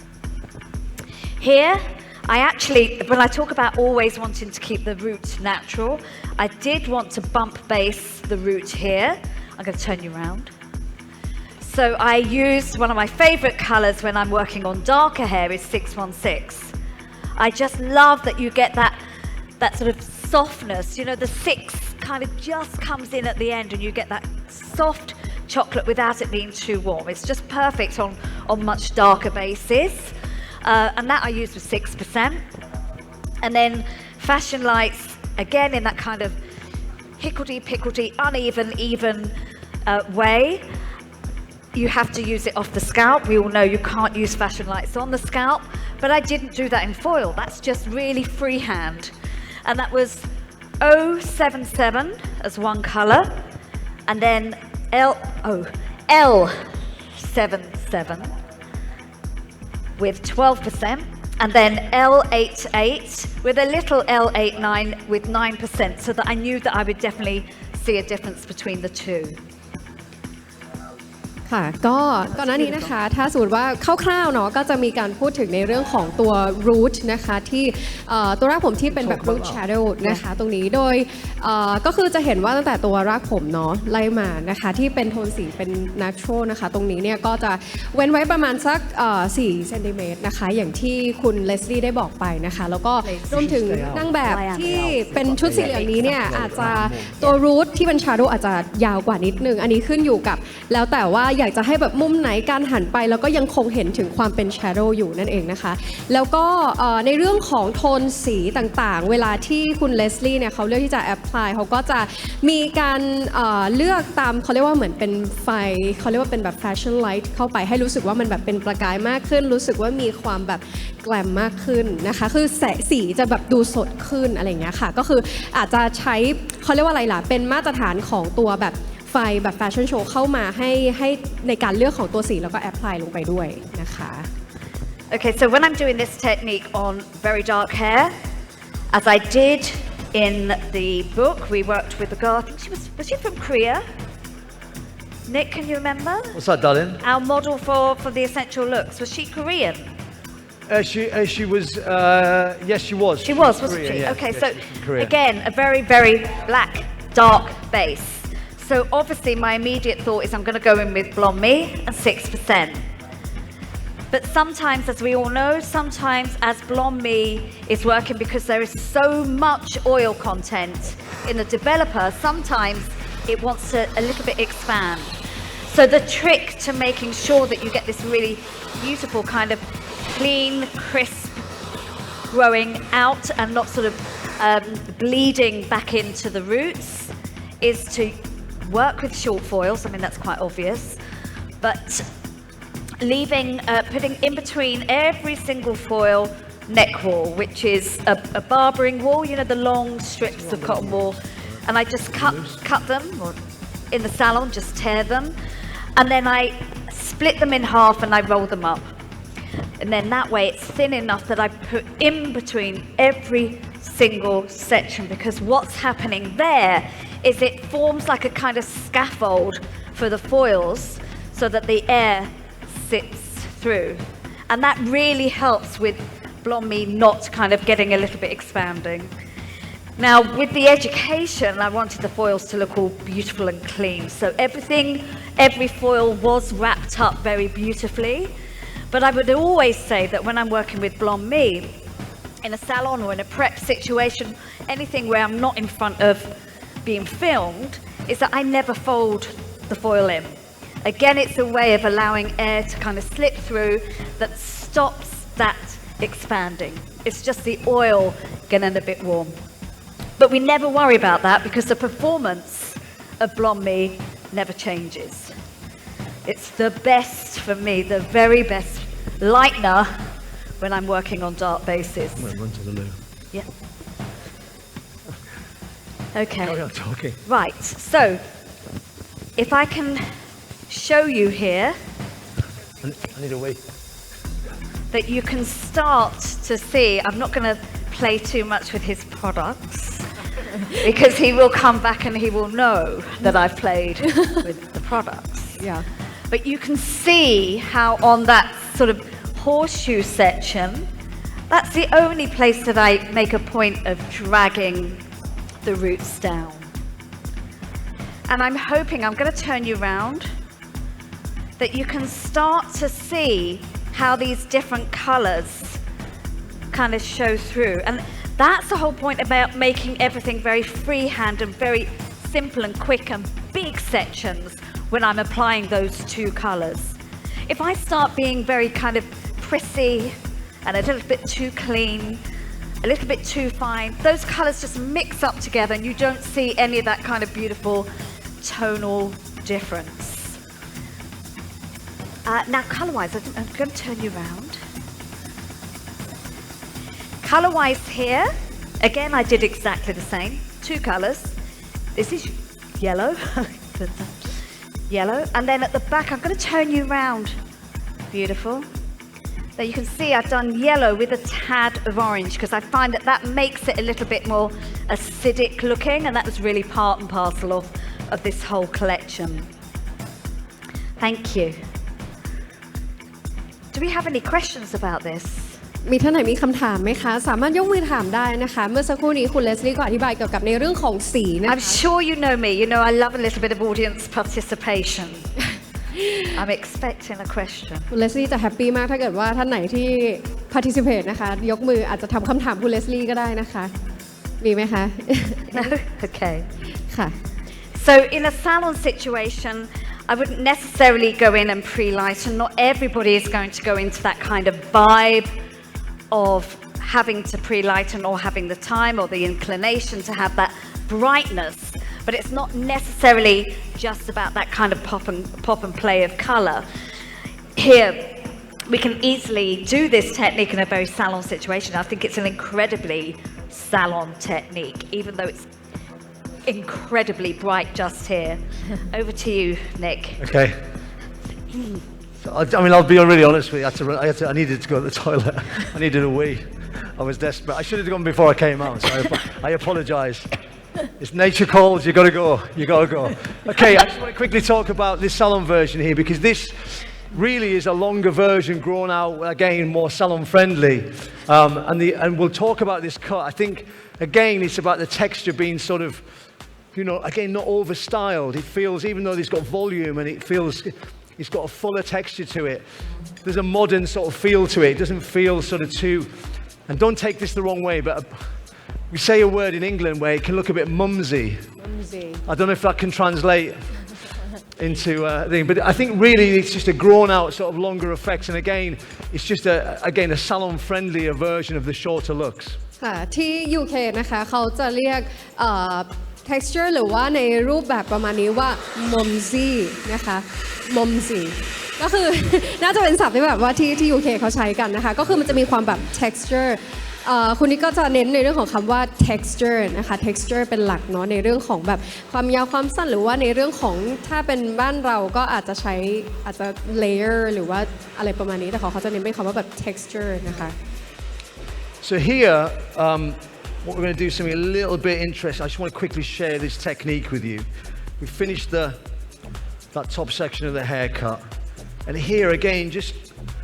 C: Here, I actually, when I talk about always wanting to keep the root natural, I did want to bump base the root here. I'm going to turn you around. So I used one of my favorite colors when I'm working on darker hair is 616. I just love that you get that sort of softness, you know, the 6 kind of just comes in at the end and you get that soft chocolate without it being too warm. It's just perfect on much darker bases. And that I used with 6%. And then Fashion Lights, again in that kind of hickledy-pickledy, uneven, even way. You have to use it off the scalp. We all know you can't use Fashion Lights on the scalp, but I didn't do that in foil. That's just really freehand. And that was 077 as one color, and then L77 with 12%, and then L88 with a little L89 with 9%, so that I knew that I would definitely see a difference between the two.
A: ค่ะก็ก่อนหน้านี้นะคะถ้าสมมติว่าคร่าวๆเนาะก็จะมีการพูดถึงในเรื่องของตัว root นะคะที่ตัวรากผมที่เป็นแบบ root shadow นะคะตรงนี้โดยก็คือจะเห็นว่าตั้งแต่ตัวรากผมเนาะไล่มานะคะที่เป็นโทนสีเป็น natural นะคะตรงนี้เนี่ยก็จะเว้นไว้ประมาณสัก4 เซนติเมตรนะคะอย่างที่คุณเลสลี่ได้บอกไปนะคะแล้วก็รวมถึงนางแบบที่เป็นชุดสีเหลืองนี้เนี่ยอาจจะตัว root ที่เป็น shadow อาจจะยาวกว่านิดนึงอันนี้ขึ้นอยู่กับแล้วแต่ว่าอยากจะให้แบบมุมไหนการหันไปแล้วก็ยังคงเห็นถึงความเป็น shadow อยู่นั่นเองนะคะแล้วก็ในเรื่องของโทนสีต่างๆเวลาที่คุณเลสลี่เนี่ยเขาเลือกที่จะ apply เขาก็จะมีการเลือกตามเขาเรียกว่าเหมือนเป็นไฟเขาเรียกว่าเป็นแบบ fashion light เข้าไปให้รู้สึกว่ามันแบบเป็นประกายมากขึ้นรู้สึกว่ามีความแบบแกลมมากขึ้นนะคะคือสีจะแบบดูสดขึ้นอะไรอย่างเงี้ยค่ะก็คืออาจจะใช้เขาเรียกว่าอะไรล่ะเป็นมาตรฐานของตัวแบบไฟแบบแฟชั่นโชว์เข้ามาให้ในการเลือกของตัวสีแล้วก็แอพพลายลงไปด้วยนะคะ
C: Okay, so when I'm doing this technique on very dark hair, as I did in the book. We worked with the girl, I think was she from Korea? Nick, can you remember?
D: What's that, darling?
C: Our model for the essential looks, was she Korean?
D: She was, yes, she was.
C: She was, wasn't
D: Korean,
C: she?
D: yeah.
C: Okay,
D: Yeah,
C: so
D: she was from Korea.
C: again, a very, very black, dark base. So obviously my immediate thought is I'm going to go in with Blonde Me and 6%. But sometimes, as we all know, sometimes as Blonde Me is working because there is so much oil content in the developer, sometimes it wants to a little bit expand. So the trick to making sure that you get this really beautiful kind of clean, crisp growing out and not sort of bleeding back into the roots is to work with short foils. I mean, that's quite obvious, but leaving, putting in between every single foil neck wall, which is a barbering wall, you know, the long strips of cotton wool, and I just cut them, or in the salon, just tear them, and then I split them in half and I roll them up. And then that way it's thin enough that I put in between every single section, because what's happening there is it forms like a kind of scaffold for the foils so that the air sits through. And that really helps with Blonde Me not kind of getting a little bit expanding. Now, with the education, I wanted the foils to look all beautiful and clean. So every foil was wrapped up very beautifully. But I would always say that when I'm working with Blonde Me, in a salon or in a prep situation, anything where I'm not in front of being filmed, is that I never fold the foil in. Again, it's a way of allowing air to kind of slip through that stops that expanding. It's just the oil getting a bit warm. But we never worry about that because the performance of Blonde Me never changes. It's the best for me, the very best lightener when I'm working on dark bases.
D: I'm gonna run to the loo.
C: Yeah. Okay.
D: Carry on talking.
C: Right, so if I can show you here
D: I need a wee.
C: that you can start to see, I'm not going to play too much with his products because he will come back and he will know that I've played with the products.
A: Yeah.
C: But you can see how on that sort of horseshoe section, that's the only place that I make a point of dragging the roots down. And I'm hoping, I'm going to turn you around, that you can start to see how these different colors kind of show through. And that's the whole point about making everything very freehand and very simple and quick and big sections when I'm applying those two colors. If I start being very kind of prissy and a little bit too clean, a little bit too fine, those colors just mix up together and you don't see any of that kind of beautiful tonal difference. Now color-wise, I'm going to turn you around. Color-wise here, again I did exactly the same, two colors. This is yellow, yellow, and then at the back I'm going to turn you around. Beautiful. Now you can see I've done yellow with a tad of orange because I find that that makes it a little bit more acidic looking, and that was really part and parcel of this whole collection. Thank you. Do we have any questions about this?
A: มีท่านไหนมีคำถามไหมคะสามารถยกมือถามได้นะคะเมื่อสักครู่นี้คุณเลสลี่ก็อธิบายเกี่ยวกับในเรื่องของสีนะคะ
C: I'm sure you know me. You know I love a little bit of audience participation. I'm expecting a question.
A: คุณเลสลี่จะแฮปปี้มากถ้าเกิดว่าท่านไหนที่ participate นะคะยกมืออาจจะทำคำถามคุณเลสลี่ก็ได้นะคะมีไหมคะ
C: No? Okay.
A: ค่ะ
C: So in a salon situation, I wouldn't necessarily go in and pre-light, and not everybody is going to go into that kind of vibe of having to pre-lighten or having the time or the inclination to have that brightness. But it's not necessarily just about that kind of pop and play of color. Here, we can easily do this technique in a very salon situation. I think it's an incredibly salon technique, even though it's incredibly bright just here. Over to you, Nick.
D: Okay. I mean, I'll be really honest with you. I needed to go to the toilet. I needed a wee. I was desperate. I should have gone before I came out, so I apologize. It's nature calls, you gotta go. You gotta go. Okay, I just want to quickly talk about this salon version here because this really is a longer version, grown out, again, more salon friendly. And we'll talk about this cut. I think, again, it's about the texture being sort of, you know, again, not over styled. It feels, even though it's got volume and it feels, it's got a fuller texture to it, there's a modern sort of feel to it. It doesn't feel sort of too, and don't take this the wrong way, but we say a word in England where it can look a bit mumsy. I don't know if that can translate into a thing, but I think really it's just a grown out sort of longer effects, and again, it's just a salon friendlier version of the shorter looks.
A: ค่ะที่ UK นะคะเขาจะเรียกtexture หรือว่าในรูปแบบประมาณนี้ว่า mumsy นะคะ mumsy ก็คือ น่าจะเป็นศัพท์ที่แบบว่าที่ UK เขาใช้กันนะคะก็คือมันจะมีความแบบ texture คุณนิกก็จะเน้นในเรื่องของคำว่า texture นะคะ texture เป็นหลักเนาะในเรื่องของแบบความยาวความสั้นหรือว่าในเรื่องของถ้าเป็นบ้านเราก็อาจจะใช้อาจจะ layer หรือว่าอะไรประมาณนี้แต่เขาจะเน้นเป็นคำว่าแบบ texture นะคะ
D: So here, what we're going to do is something a little bit interesting. I just want to quickly share this technique with you. We finished that top section of the haircut. And here again, just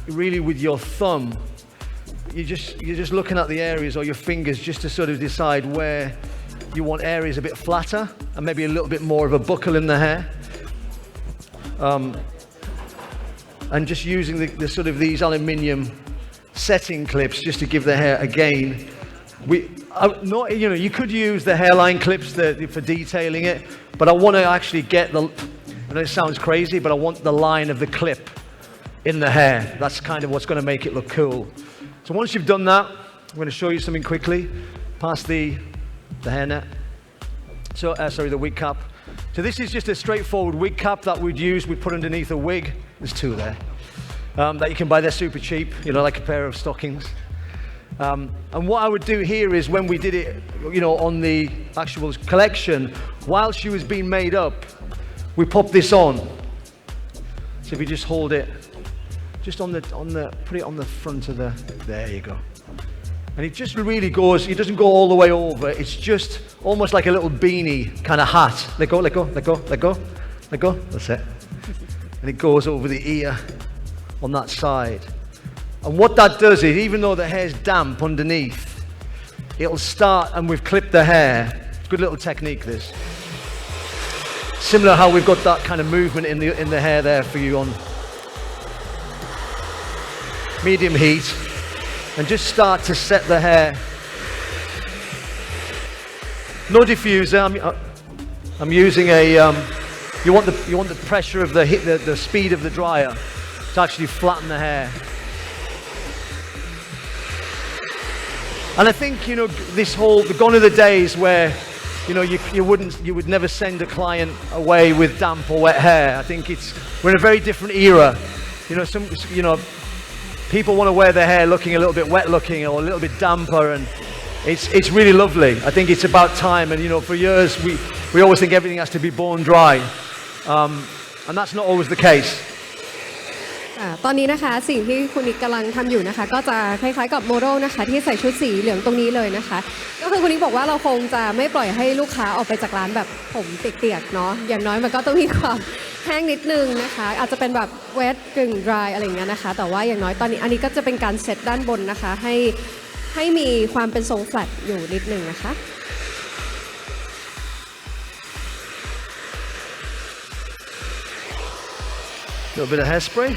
D: really with your thumb, you're just looking at the areas or your fingers just to sort of decide where you want areas a bit flatter and maybe a little bit more of a buckle in the hair. And just using the sort of these aluminium setting clips just to give the hair again. Not, you know, you could use the hairline clips for detailing it, but I want to actually get the, I know it sounds crazy, but I want the line of the clip in the hair. That's kind of what's going to make it look cool. So once you've done that, I'm going to show you something quickly. Past the hairnet. So, sorry, the wig cap. So this is just a straightforward wig cap that we'd put underneath a wig. There's two there. That you can buy, they're super cheap, you know, like a pair of stockings. And what I would do here is when we did it, you know, on the actual collection, while she was being made up, we popped this on. So if you just hold it, just put it on the front of there you go. And it just really goes, it doesn't go all the way over, it's just almost like a little beanie kind of hat. Let go, let go, let go, let go, let go, that's it. And it goes over the ear on that side. And what that does is, even though the hair's damp underneath, it'll start, and we've clipped the hair. It's a good little technique, this. Similar how we've got that kind of movement in the hair there for you on medium heat. And just start to set the hair. No diffuser. I'm using a. You want the pressure of the speed of the dryer to actually flatten the hair. And I think, you know, gone are the days where, you know, you would never send a client away with damp or wet hair. I think we're in a very different era. You know, people want to wear their hair looking a little bit wet looking or a little bit damper, and it's really lovely. I think it's about time, and you know, for years we always think everything has to be bone dry, and that's not always the case.
A: ตอนนี้นะคะสิ่งที่คุณนิกกำลังทำอยู่นะคะก็จะคล้ายๆกับโมโรนะคะที่ใส่ชุดสีเหลืองตรงนี้เลยนะคะก็คือคุณนิกบอกว่าเราคงจะไม่ปล่อยให้ลูกค้าออกไปจากร้านแบบผมเปียกๆเนาะอย่างน้อยมันก็ต้องมีความแห้งนิดนึงนะคะอาจจะเป็นแบบเวทกึ่ง dry อะไรอย่างเงี้ยนะคะแต่ว่าอย่างน้อยตอนนี้อันนี้ก็จะเป็นการเซตด้านบนนะคะให้มีความเป็นทรงแฟลตอยู่นิดนึงนะคะ
D: A little bit of hairspray.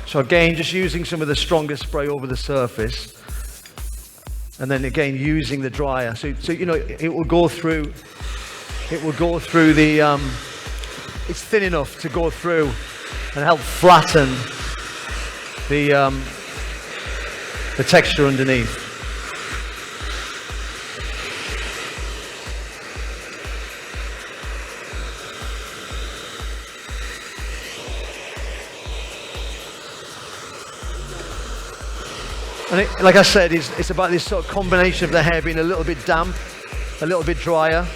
D: So again, just using some of the stronger spray over the surface, and then again using the dryer. So you know, it will go through the. It's thin enough to go through and help flatten the texture underneath. And like I said, it's about this sort of combination of the hair being a little bit damp, a little bit drier.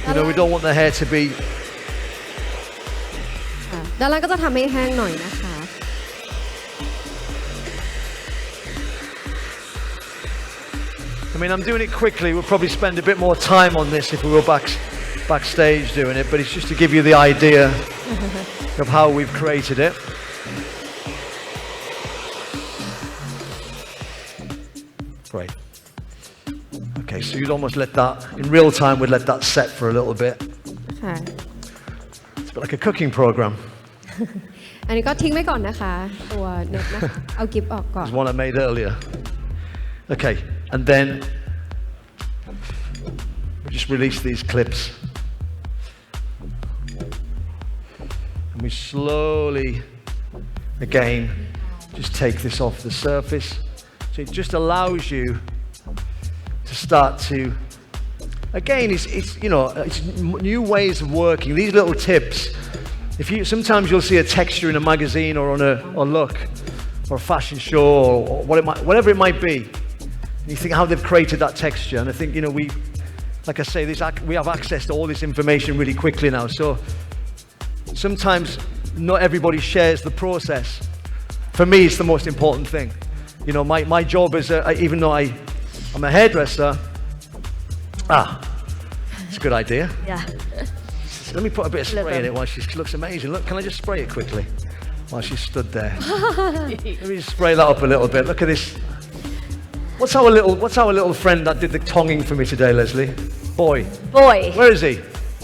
D: You know, we don't want the hair to be
A: ค่ะด้านล่างก็จะทำให้แห้งหน่อยนะคะ
D: I mean, I'm doing it quickly. We'll probably spend a bit more time on this if we were backstage doing it, but it's just to give you the idea of how we've created it. Great. Okay, so you'd almost let that, in real time, we'd let that set for a little bit.
A: ค่ะ
D: It's a bit like a cooking program.
A: อันนี้ก็ทิ้งไว้ก่อนนะคะ ตัวเน็ตนะคะ เอากิฟออกก่อน
D: There's one I made earlier. Okay, and then we just release these clips. And we slowly, again, just take this off the surface. So it just allows you to start to, again, it's you know, it's new ways of working. These little tips. Sometimes you'll see a texture in a magazine or on a look, or a fashion show, or whatever it might be. And you think how they've created that texture. And I think, you know, like I say, we have access to all this information really quickly now. So sometimes not everybody shares the process. For me, it's the most important thing. You know, my job is, even though I'm a hairdresser, it's a good idea.
C: Yeah.
D: Let me put a bit of spray in it while she looks amazing. Look, can I just spray it quickly while she stood there? Let me just spray that up a little bit. Look at this. What's our little friend that did the tonguing for me today, Leslie? Boy.
C: Boy.
D: Where is he?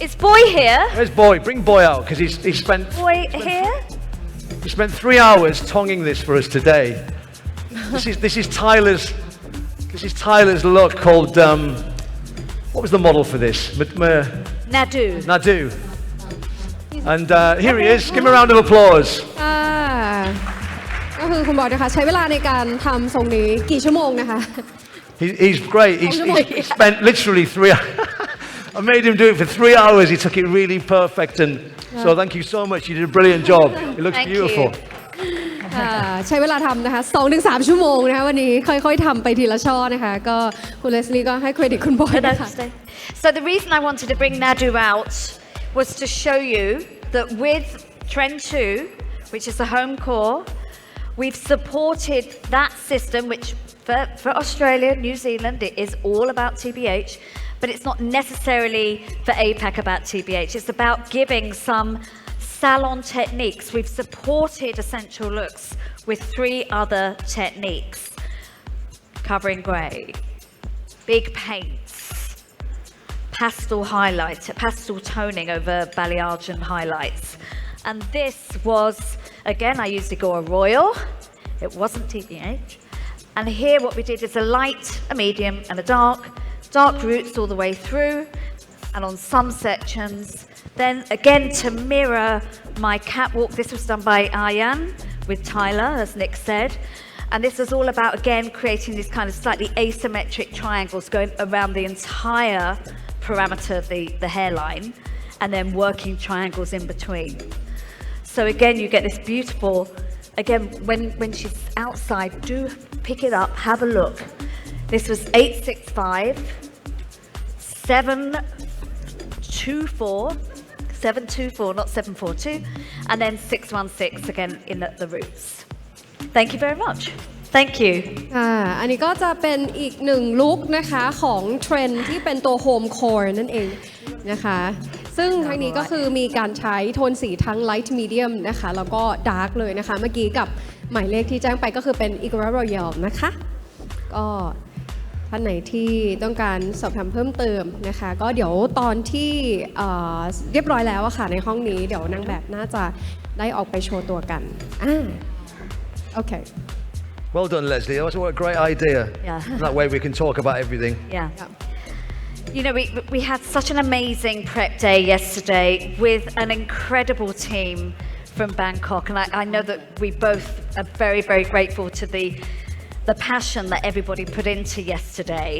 C: Is Boy here?
D: Where's Boy? Bring Boy out because he spent
C: Boy here?
D: He spent 3 hours tonguing this for us today. This is Tyler's look called what was the model for this? Nadu. And here he is. Give him a round of applause.
A: ก็คือคุณบอกนะคะใช้เวลาในการทำทรงนี้กี่ชั่วโมงนะคะ
D: He's great. He spent literally 3 hours. I made him do it for 3 hours. He took it really perfect. And so thank you so much. You did a brilliant job. It looks
C: Thank
D: beautiful.
C: you.
A: ใช้เวลาทำนะคะ 2-3 ชั่วโมงนะคะวันนี้ค่อยๆทำไปทีละช่อนะคะก็คุณเลสลี่ก็ให้เครดิตคุณบอยนะคะ
C: So the reason I wanted to bring Nadu out was to show you that with Trend 2, which is the home core, we've supported that system, which for Australia, New Zealand, it is all about TBH, but it's not necessarily for APAC about TBH. It's about giving some salon techniques. We've supported essential looks with 3 other techniques. Covering grey, big paints, pastel highlight, pastel toning over balayage and highlights. And this was, again, I used Agora Royal. It wasn't TBH. And here what we did is a light, a medium, and a dark roots all the way through. And on some sections, then again to mirror my catwalk, this was done by Ayan with Tyler, as Nick said. And this is all about, again, creating these kind of slightly asymmetric triangles going around the entire parameter of the hairline, and then working triangles in between. So again, you get this beautiful, again, when she's outside, do pick it up, have a look. This was 865, 724, not 742, and then 616 again in the roots. Thank you very much. Thank you.
A: อันนี้ก็จะเป็นอีกหนึ่งลุคนะคะของเทรนด์ที่เป็นตัวโฮมคอร์นั่นเองนะคะซึ่งทั้งนี้ก็คือมีการใช้โทนสีทั้ง light medium นะคะแล้วก็ dark เลยนะคะเมื่อกี้กับหมายเลขที่แจ้งไปก็คือเป็น Igora Royal นะคะก็ท่านไหนที่ต้องการสอบถามเพิ่มเติมนะคะก็เดี๋ยวตอนที่เรียบร้อยแล้วอะค่ะในห้องนี้เดี๋ยวนางแบบน่าจะได้ออกไปโชว์ตัวกันโอเค
D: Well done, Leslie. That was what a great idea.
C: Yeah.
D: That way we can talk about everything.
C: Yeah. You know, we had such an amazing prep day yesterday with an incredible team from Bangkok, and I know that we both are very, very grateful to the passion that everybody put into yesterday.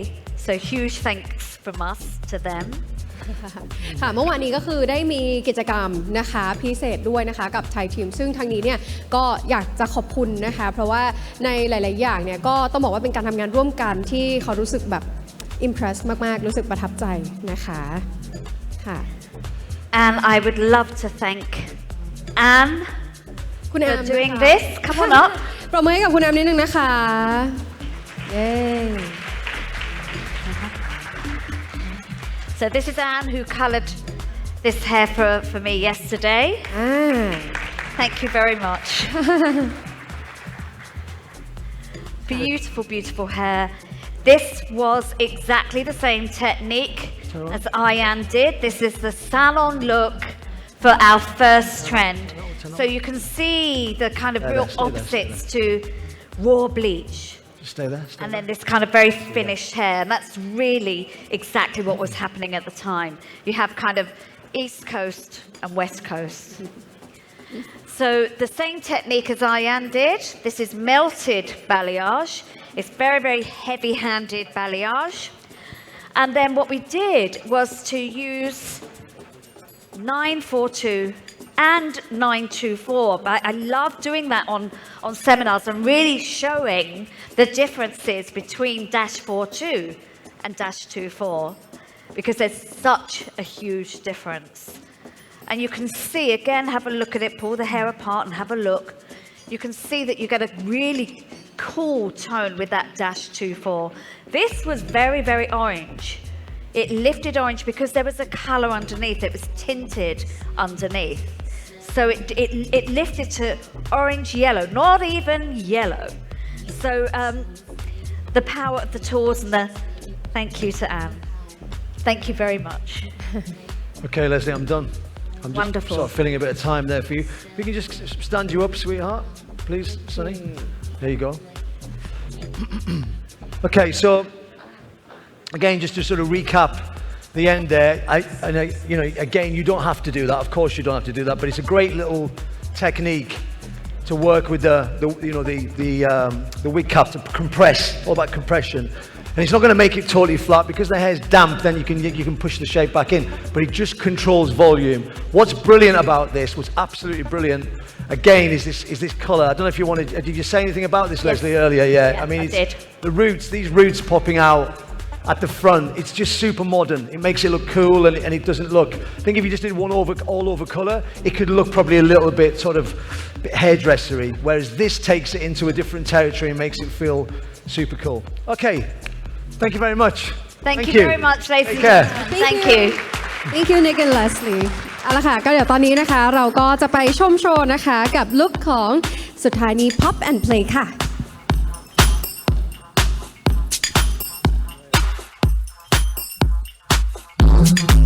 C: So huge thanks from us to them.
A: ค่ะเมื่อวานนี้ก็คือได้มีกิจกรรมนะคะพิเศษด้วยนะคะกับไทยทีมซึ่งทางนี้เนี่ยก็อยากจะขอบคุณนะคะเพราะว่าในหลายๆอย่างเนี่ยก็ต้องบอกว่าเป็นการทำงานร่วมกันที่เขารู้สึกแบบอิมเพรสมากๆรู้สึกประทับใจนะคะค่ะ
C: And I would love to thank Anne
A: คุณแอม
C: for doing
A: นะคะ
C: this. Come on up.
A: ปรบมือให้กับคุณแอมนิดนึงนะคะเย้
C: So this is Anne who coloured this hair for me yesterday.
A: อ่า
C: Thank you very much. Beautiful, beautiful hair. This was exactly the same technique as Ayan did. This is the salon look for our first trend. So you can see the kind of real
D: stay there,
C: opposites to raw bleach.
D: Just stay there. Stay
C: And then this kind of very finished hair. And that's really exactly what was happening at the time. You have kind of East Coast and West Coast. So the same technique as Ayan did. This is melted balayage. It's very, very heavy-handed balayage. And then what we did was to use 942 and 924. But I love doing that on seminars and really showing the differences between dash 42 and dash 24 because there's such a huge difference. And you can see, again, have a look at it, pull the hair apart and have a look. You can see that you get a really cool tone with that dash 24. This was very, very orange. It lifted orange because there was a colour underneath. It was tinted underneath. So it lifted to orange yellow, not even yellow. So the power of the tools and the thank you to Anne. Thank you very much.
D: Okay, Leslie, I'm done. I'm just
C: Wonderful.
D: sort of filling a bit of time there for you. If we can just stand you up, sweetheart, please, Sonny. There you go. Okay, so again, just to sort of recap the end there, you know, again, you don't have to do that. Of course, you don't have to do that, but it's a great little technique to work with the wig cap to compress, all about compression. And it's not going to make it totally flat because the hair's damp. Then you can push the shape back in, but it just controls volume. What's brilliant about this? What's absolutely brilliant, again, is this color. I don't know if you wanted. Did you say anything about this, Leslie, earlier? Yeah.
C: Yes,
D: I mean,
C: I
D: it's
C: did.
D: the roots. These roots popping out at the front. It's just super modern. It makes it look cool, and it doesn't look. I think if you just did one all over color, it could look probably a little bit sort of hairdressery. Whereas this takes it into a different territory and makes it feel super cool. Okay. Thank you very much.
C: Thank you very much, ladies and
D: Take care.
C: gentlemen. Thank you.
A: Thank you Nick and Leslie เอาละค่ะก็เดี๋ยวตอนนี้นะคะเราก็จะไปชมโชว์นะคะกับลุคของสุดท้ายนี้ Pop and Play ค่ะ
D: Okay,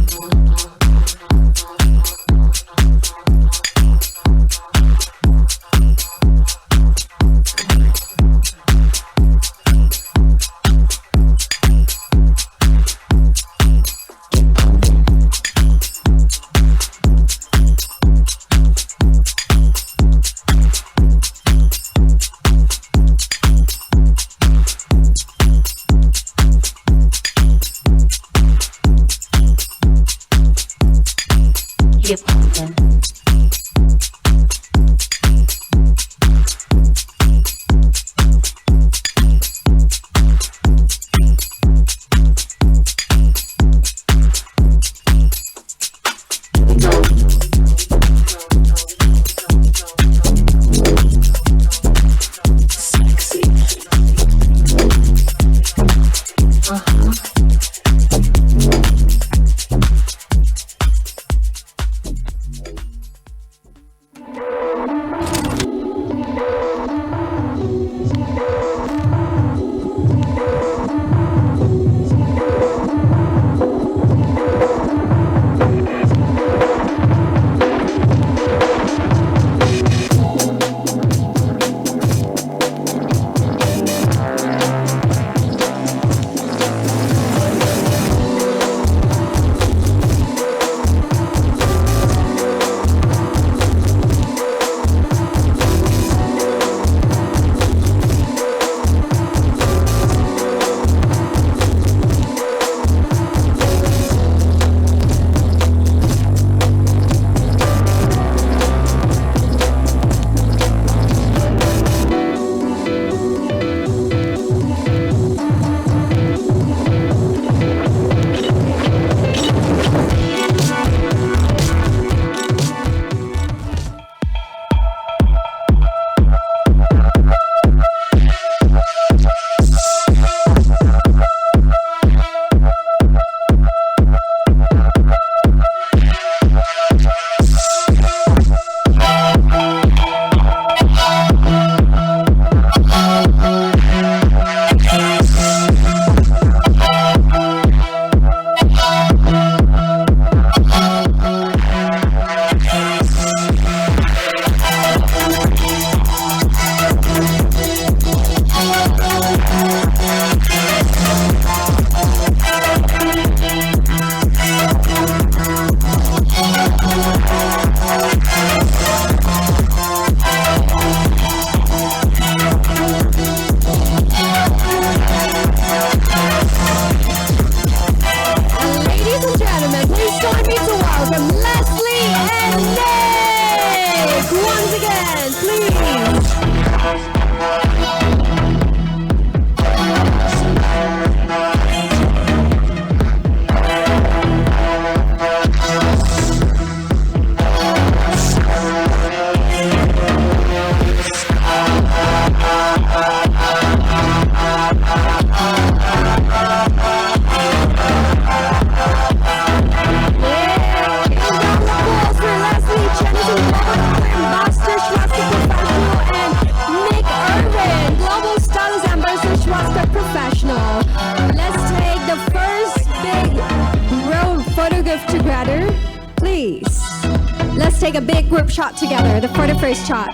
A: take a big group shot together for the first shot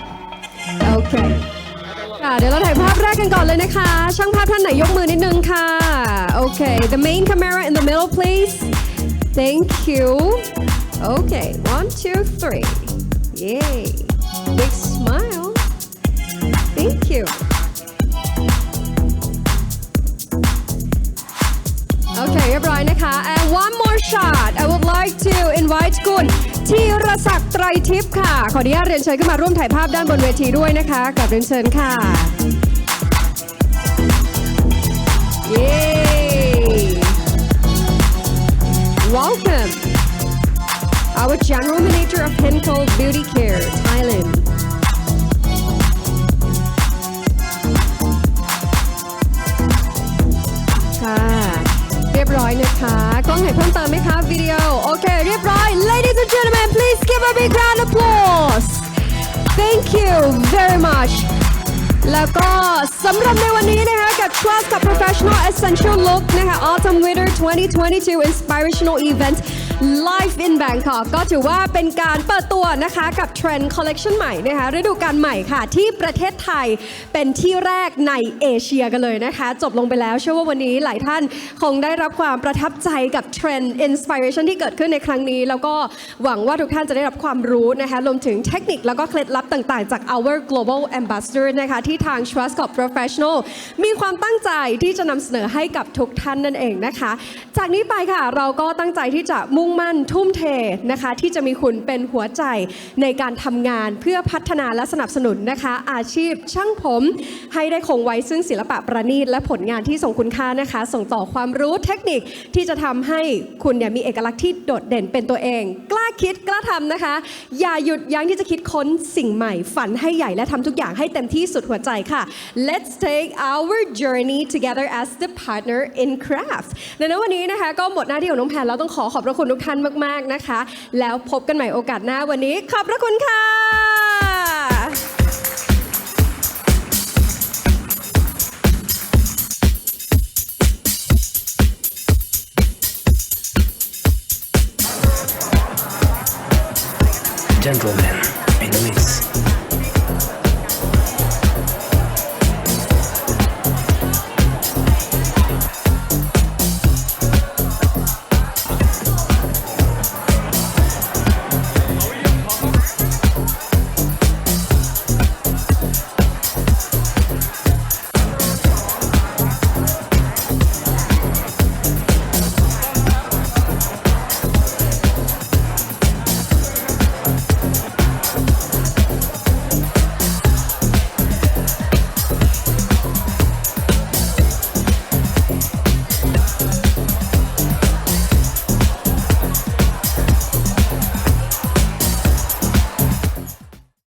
A: okay ค่ะเดี๋ยวเราถ่ายภาพแรกกันก่อนเลยนะคะช่างภาพท่านไหนยกมือนิดนึงค่ะ okay the main camera in the middle please thank you okay 1 2 3 yay big smile thank you okay เรียบร้อยนะคะ and one more shot I would like to invite คุณธีรศักดิ์ไตรทิพย์ค่ะขออนุญาตเรียนเชิญขึ้นมาร่วมถ่ายภาพด้านบนเวทีด้วยนะคะกับเรียนเชิญค่ะ Yay! Welcome, our General Manager of Henkel Beauty Care, Thailand. ค่ะเรียบร้อยนะคะกล้องไหนเพิ่มเติมไหมคะวิดีโอโอเคเรียบร้อย Ladies and gentlemen please give a big round of applause Thank you very much แล้วก็สำหรับในวันนี้นะคะกับ Trust กับ Professional Essential Look นะคะ Autumn Winter 2022 Inspirational Event Live in Bangkok ก็ถือว่าเป็นการเปิดตัวนะคะกับ Trend Collection ใหม่นะคะฤดูกาลใหม่ค่ะที่ประเทศไทยเป็นที่แรกในเอเชียกันเลยนะคะจบลงไปแล้วเชื่อว่าวันนี้หลายท่านคงได้รับความประทับใจกับ Trend Inspiration ที่เกิดขึ้นในครั้งนี้แล้วก็หวังว่าทุกท่านจะได้รับความรู้นะคะรวมถึงเทคนิคแล้วก็เคล็ดลับต่างๆจาก Our Global Ambassador นะคะที่ทาง Trust กับ Professional มีความตั้งใจที่จะนำเสนอให้กับทุกท่านนั่นเองนะคะจากนี้ไปค่ะเราก็ตั้งใจที่จะมุ่งมั่นทุ่มเทนะคะที่จะมีคุณเป็นหัวใจในการทำงานเพื่อพัฒนาและสนับสนุนนะคะอาชีพช่างผมให้ได้คงไว้ซึ่งศิลปะประณีตและผลงานที่ทรงคุณค่านะคะส่งต่อความรู้เทคนิคที่จะทำให้คุณเนี่ยมีเอกลักษณ์ที่โดดเด่นเป็นตัวเองกล้าคิดกล้าทำนะคะอย่าหยุดยั้งที่จะคิดค้นสิ่งใหม่ฝันให้ใหญ่และทำทุกอย่างให้เต็มที่สุดหัวใจค่ะ Let's take our journey together as the partner in craft ในวันนี้นะคะก็หมดหน้าที่ของน้องแพนแล้วต้องขอบพระคุณทุกท่านมากๆนะคะแล้วพบกันใหม่โอกาสหน้าวันนี้ขอบพระคุณค่ะ
E: Gentlemen in the mix.